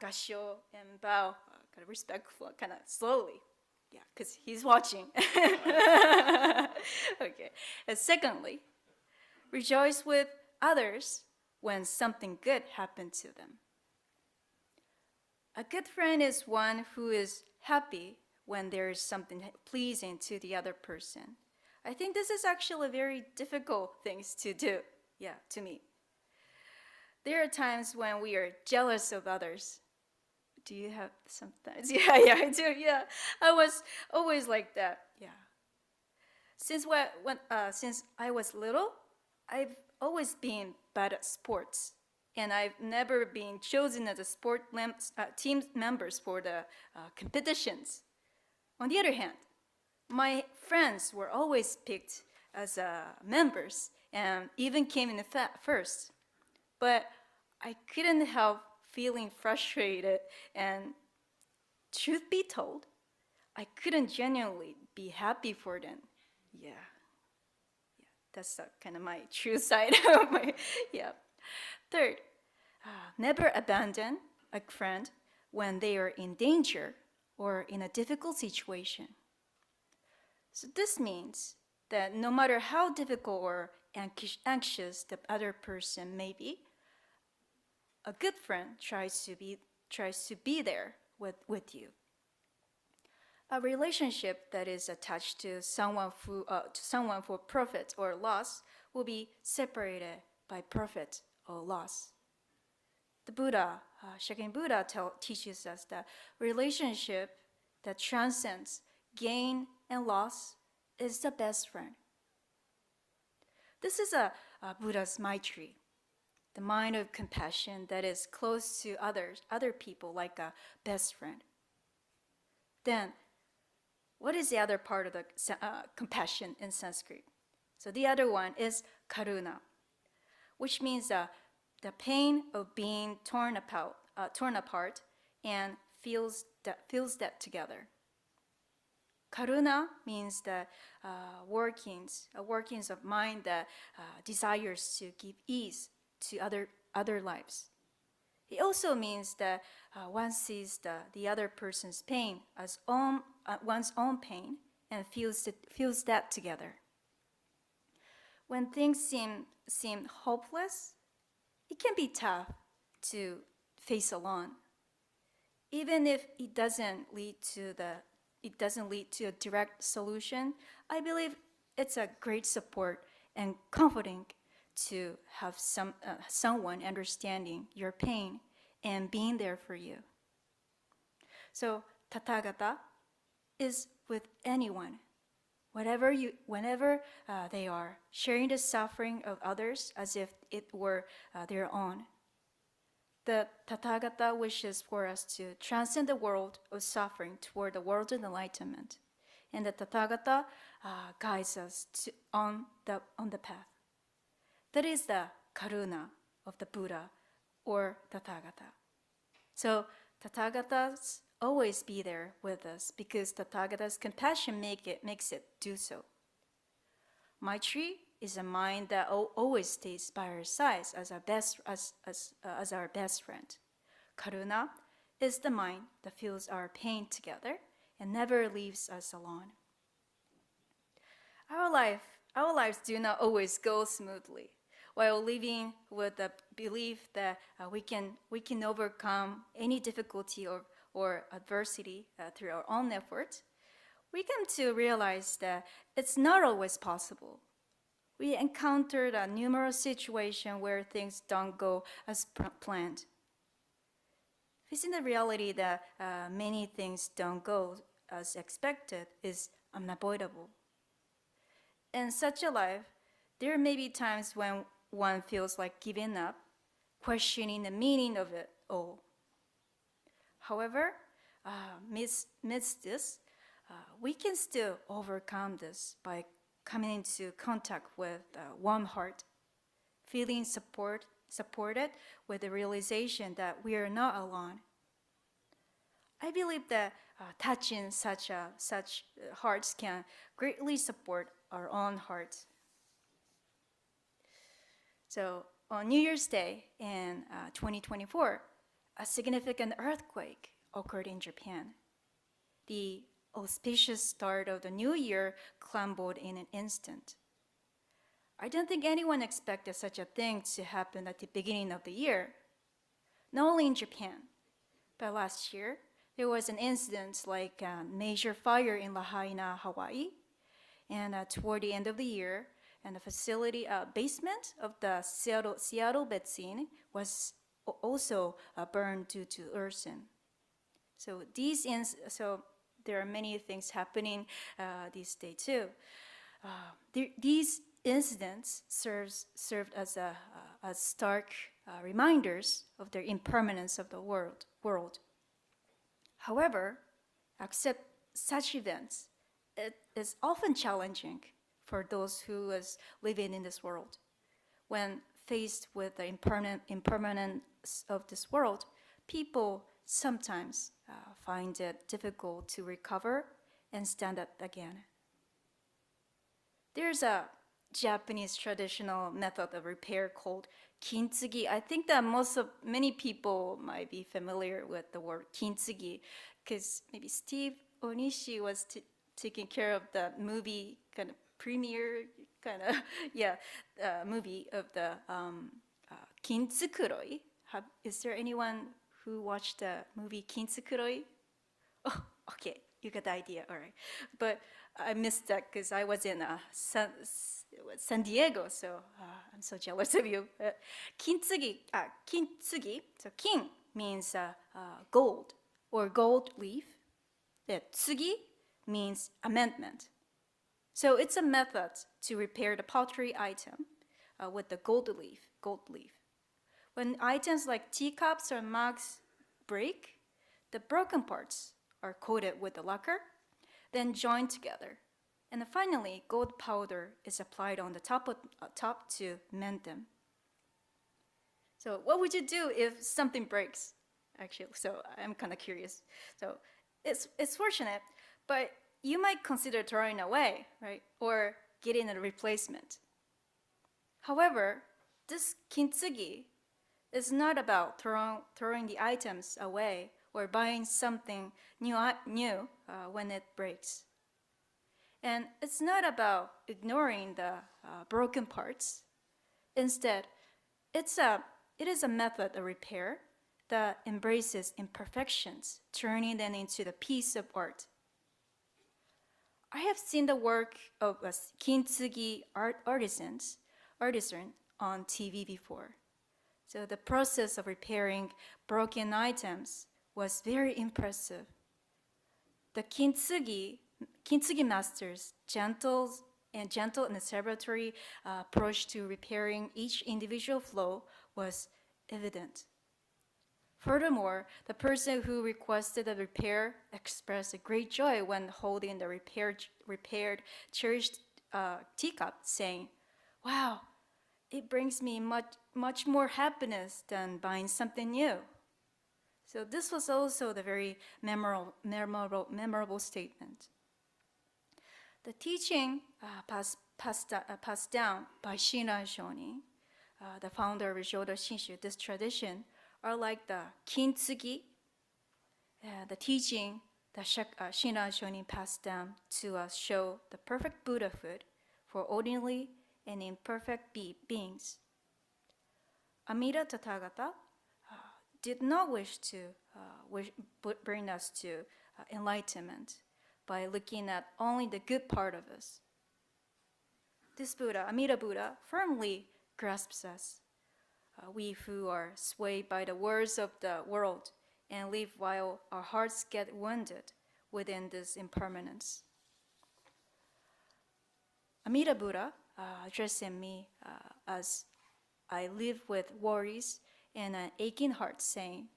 gassho and bow kind of respectful, kind of slowly. Yeah, because he's watching. Okay. And secondly, rejoice with others when something good happened to them. A good friend is one who is happy when there is something pleasing to the other person. I think this is actually very difficult things to do, to me. There are times when we are jealous of others. Do you have sometimes? Yeah, I do. Yeah, I was always like that. Yeah. Since I was little, I've always been bad at sports, and I've never been chosen as a team members for the competitions. On the other hand, my friends were always picked as members and even came in first. But I couldn't help feeling frustrated, and truth be told, I couldn't genuinely be happy for them. Yeah, that's kind of my true side of my, Third, never abandon a friend when they are in danger or in a difficult situation. So this means that no matter how difficult or anxious the other person may be, a good friend tries to be there with you. A relationship that is attached to someone for profit or loss will be separated by profit or loss. The Buddha, Shakyamuni Buddha, teaches us that relationship that transcends gain and loss is the best friend. This is a Buddha's Maitri, the mind of compassion that is close to other people like a best friend. Then, what is the other part of the compassion in Sanskrit? So the other one is karuna, which means the pain of being torn apart and feels that together. Karuna means the workings of mind that desires to give ease to other lives. It also means that one sees the other person's pain as one's own pain and feels that together. When things seem hopeless, it can be tough to face alone. Even if it doesn't lead to a direct solution, I believe it's a great support and comforting to have someone understanding your pain and being there for you. So Tathagata is with anyone, whenever they are, sharing the suffering of others as if it were their own. The Tathagata wishes for us to transcend the world of suffering toward the world of enlightenment, and the Tathagata guides us on the path. That is the karuna of the Buddha or Tathagata. So Tathagatas always be there with us because Tathagata's compassion makes it do so. Maitri is a mind that always stays by our side as our best friend. Karuna is the mind that feels our pain together and never leaves us alone. Our lives do not always go smoothly. While living with the belief that we can overcome any difficulty or adversity through our own effort, we come to realize that it's not always possible. We encountered a numerous situations where things don't go as planned. Facing the reality that many things don't go as expected is unavoidable. In such a life, there may be times when one feels like giving up, questioning the meaning of it all. However, amidst this, we can still overcome this by coming into contact with one heart, feeling supported with the realization that we are not alone. I believe that touching such hearts can greatly support our own hearts. So on New Year's Day in 2024, a significant earthquake occurred in Japan. The auspicious start of the new year crumbled in an instant. I don't think anyone expected such a thing to happen at the beginning of the year. Not only in Japan, but last year, there was an incident like a major fire in Lahaina, Hawaii, and toward the end of the year, and the facility basement of the Seattle bed scene was also burned due to arson. So there are many things happening these days too. These incidents served as stark reminders of the impermanence of the world. However, accept such events, it is often challenging for those who is living in this world. When faced with the impermanence of this world, people sometimes find it difficult to recover and stand up again. There's a Japanese traditional method of repair called kintsugi. I think that many people might be familiar with the word kintsugi because maybe Steve Onishi was taking care of the movie kind of premiere movie of the Kintsukuroi. Is there anyone who watched the movie Kintsukuroi? Oh, okay, you got the idea, all right. But I missed that because I was in San Diego, so I'm so jealous of you. Kintsugi, so kin means gold or gold leaf. Tsugi means amendment. So it's a method to repair the pottery item with the gold leaf. When items like teacups or mugs break, the broken parts are coated with the lacquer, then joined together. And finally, gold powder is applied on the top to mend them. So what would you do if something breaks? Actually, so I'm kind of curious. So it's fortunate, but you might consider throwing away, right? Or getting a replacement. However, this kintsugi is not about throwing the items away or buying something new when it breaks. And it's not about ignoring the broken parts. Instead, it is a method of repair that embraces imperfections, turning them into the piece of art. I have seen the work of a kintsugi artisan on TV before. So the process of repairing broken items was very impressive. The kintsugi master's gentle and celebratory approach to repairing each individual flow was evident. Furthermore, the person who requested the repair expressed a great joy when holding the repaired, cherished teacup, saying, "Wow, it brings me much more happiness than buying something new." So this was also the very memorable statement. The teaching passed down by Shinran Shonin, the founder of Ryodo Shinshu. This tradition are like the kintsugi, the teaching that Shinran Shonin passed down to us, show the perfect Buddhahood for ordinary and imperfect beings. Amida Tathagata did not wish to bring us to enlightenment by looking at only the good part of us. This Buddha, Amida Buddha, firmly grasps us. We who are swayed by the words of the world and live while our hearts get wounded within this impermanence. Amida Buddha addressing me as I live with worries and an aching heart, saying,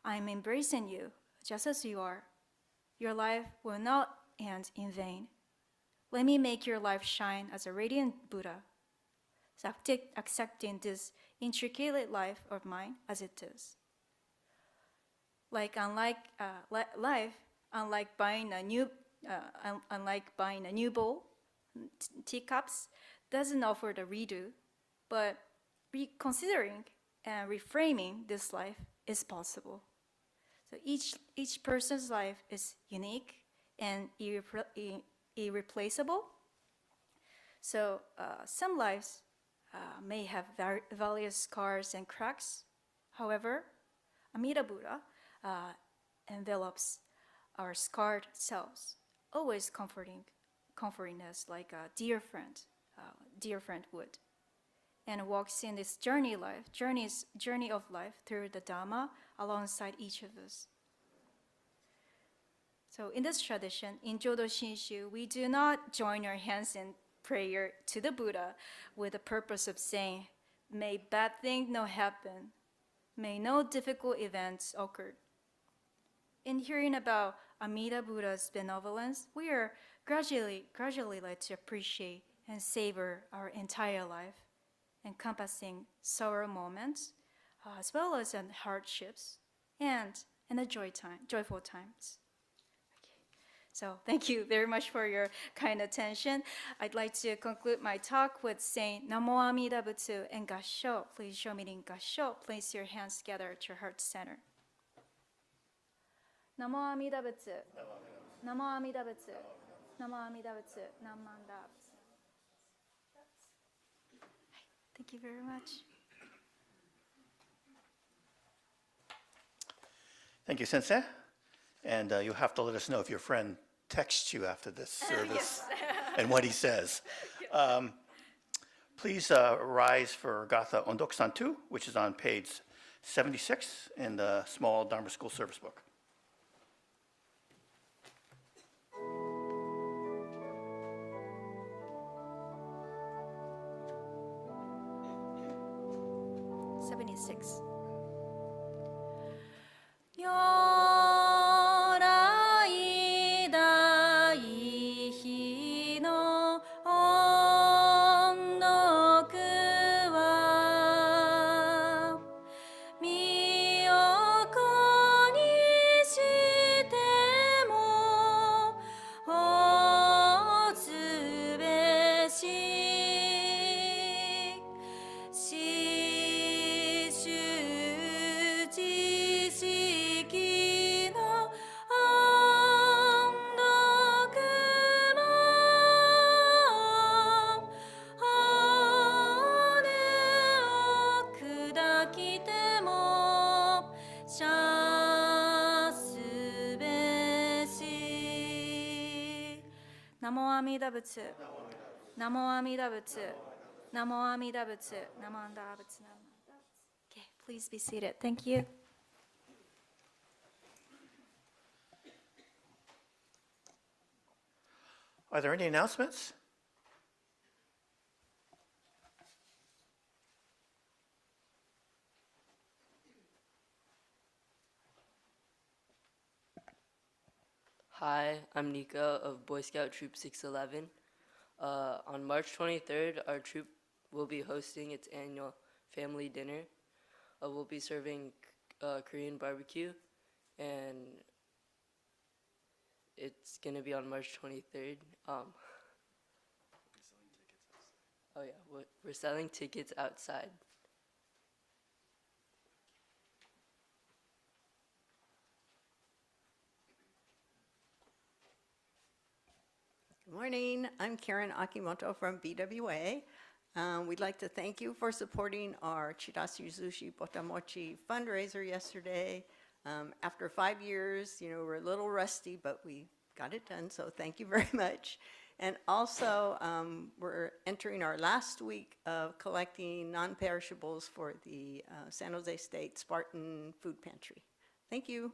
I'm embracing you just as you are. Your life will not end in vain. Let me make your life shine as a radiant Buddha, accepting this intricate life of mine as it is. Unlike buying a new bowl, teacups doesn't offer the redo, but reconsidering and reframing this life is possible. So each person's life is unique and irreplaceable. So some lives may have various scars and cracks. However, Amida Buddha envelops our scarred selves, always comforting us like a dear friend would, and walks in this journey of life through the Dhamma alongside each of us. So in this tradition, in Jodo Shinshu, we do not join our hands in prayer to the Buddha with the purpose of saying, may bad things not happen, may no difficult events occur. In hearing about Amida Buddha's benevolence, we are gradually led to appreciate and savor our entire life, encompassing sorrow moments, as well as hardships, and the joyful times. So thank you very much for your kind attention. I'd like to conclude my talk with saying Namo Amida Butsu and Gassho. Please join me in Gassho. Place your hands together at your heart center. Namo Amida Butsu. Namo Amida Butsu. Namo Amida Butsu. Namanda Butsu. Thank you very much. Thank you, Sensei. And you'll have to let us know if your friend texts you after this service and what he says. Please rise for Gatha Ondoksan 2, which is on page 76 in the small Dharma School service book. '76. Namo Amida Butsu. Namo Amida Butsu. Namo Amida Butsu. Namanda Butsu. Okay, please be seated. Thank you. Are there any announcements? Hi, I'm Nika of Boy Scout Troop 611. On March 23rd, our troop will be hosting its annual family dinner. We'll be serving Korean barbecue, and it's going to be on March 23rd. Oh yeah, we're selling tickets outside. Good morning. I'm Karen Akimoto from BWA. We'd like to thank you for supporting our Chirashi Yuzushi Botamochi fundraiser yesterday. After 5 years, we're a little rusty, but we got it done, so thank you very much. And also, we're entering our last week of collecting non-perishables for the San Jose State Spartan Food Pantry. Thank you.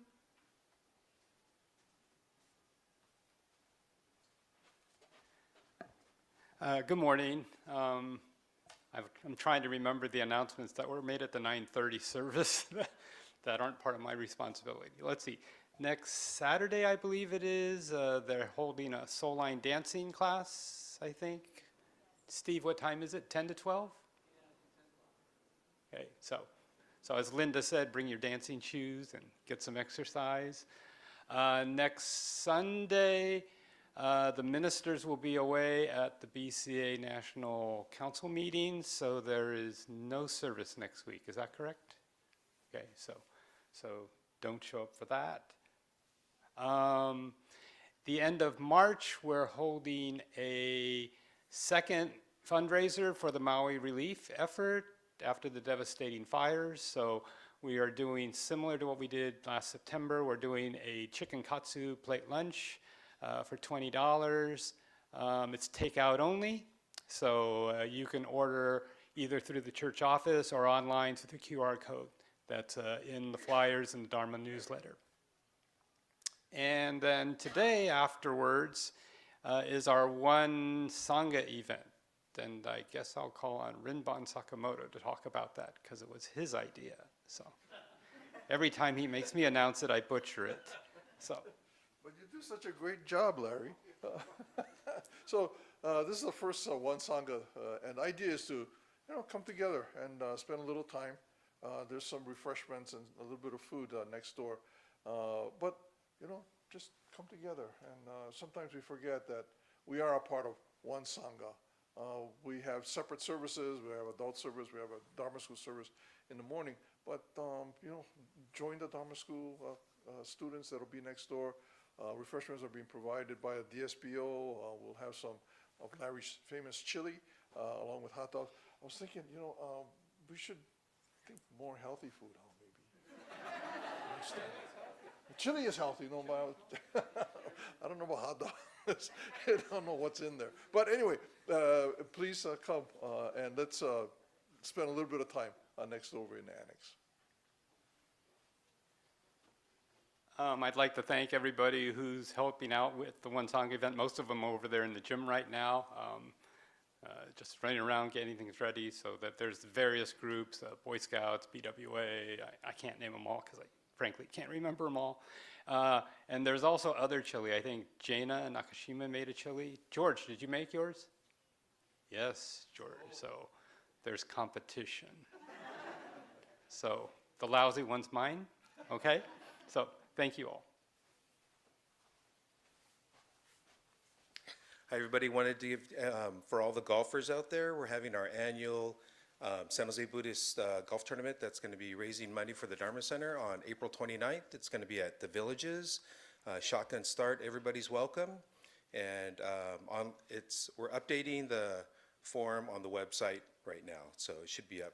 Good morning. I'm trying to remember the announcements that were made at the 9:30 service that aren't part of my responsibility. Let's see. Next Saturday, I believe it is, they're holding a soul line dancing class, I think. Steve, what time is it? 10 to 12? Okay, so as Linda said, bring your dancing shoes and get some exercise. Next Sunday, the ministers will be away at the BCA National Council meeting, so there is no service next week. Is that correct? Okay, so don't show up for that. The end of March, we're holding a second fundraiser for the Maui relief effort after the devastating fires. So we are doing similar to what we did last September. We're doing a chicken katsu plate lunch for $20. It's takeout only, so you can order either through the church office or online through the QR code that's in the flyers and the Dharma newsletter. And then today afterwards is our One Sangha event. And I guess I'll call on Rinban Sakamoto to talk about that because it was his idea. So every time he makes me announce it, I butcher it. So. But you do such a great job, Larry. So this is the first One Sangha, and the idea is to, come together and spend a little time. There's some refreshments and a little bit of food next door, but just come together. And sometimes we forget that we are a part of One Sangha. We have separate services. We have adult service. We have a Dharma school service in the morning. But join the Dharma school students that'll be next door. Refreshments are being provided by a DSPO. We'll have some of Larry's famous chili along with hot dogs. I was thinking, we should think more healthy food, maybe. Chili is healthy, I don't know about hot dogs. I don't know what's in there. But anyway, please come and let's spend a little bit of time next over in the annex. I'd like to thank everybody who's helping out with the One Sangha event. Most of them are over there in the gym right now, just running around getting things ready, so that there's various groups, Boy Scouts, BWA, I can't name them all because I frankly can't remember them all. And there's also other chili. I think Jaina Nakashima made a chili. George, did you make yours? Yes, George. So there's competition. So the lousy one's mine, okay? So thank you all. Hi, everybody. Wanted to give, for all the golfers out there, we're having our annual San Jose Buddhist golf tournament that's going to be raising money for the Dharma Center on April 29th. It's going to be at the Villages. Shotgun start. Everybody's welcome. And we're updating the form on the website right now, so it should be up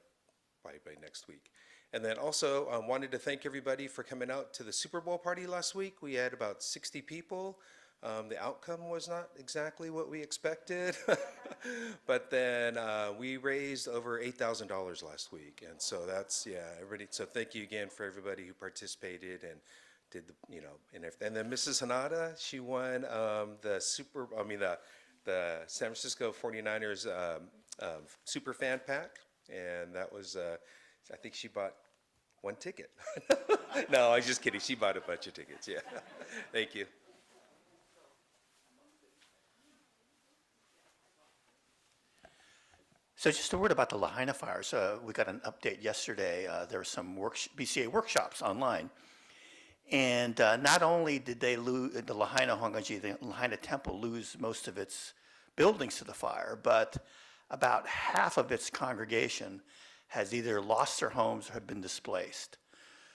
by next week. And then also wanted to thank everybody for coming out to the Super Bowl party last week. We had about 60 people. The outcome was not exactly what we expected, but then we raised over $8,000 last week, and so that's everybody. So thank you again for everybody who participated and did and everything. And then Mrs. Hanada, she won the San Francisco 49ers Super Fan Pack, and that was I think she bought one ticket. No, I'm just kidding. She bought a bunch of tickets. Yeah, thank you. So just a word about the Lahaina fires. We got an update yesterday. There were some BCA workshops online. And not only did they lose, the Lahaina Honganji, the Lahaina temple, lose most of its buildings to the fire, but about half of its congregation has either lost their homes or have been displaced.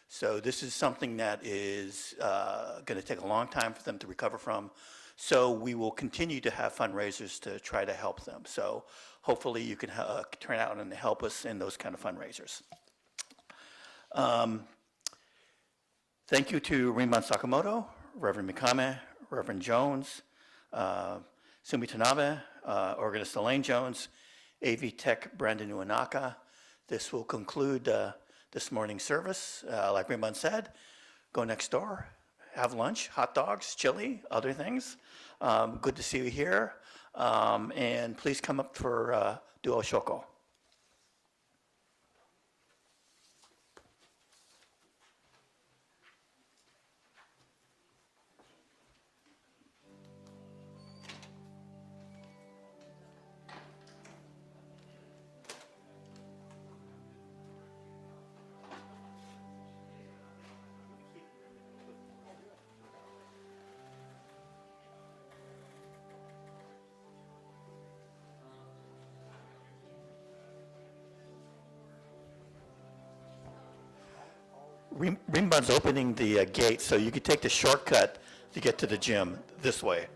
So this is something that is going to take a long time for them to recover from. So we will continue to have fundraisers to try to help them. So hopefully you can turn out and help us in those kind of fundraisers. Thank you to Rinban Sakamoto, Reverend Mikame, Reverend Jones, Sumi Tanabe, Organist Elaine Jones, AV Tech Brandon Uenaka. This will conclude this morning's service. Like Rinban said, go next door, have lunch, hot dogs, chili, other things. Good to see you here. And please come up for Duo Shoko. Rinban's opening the gate, so you could take the shortcut to get to the gym this way.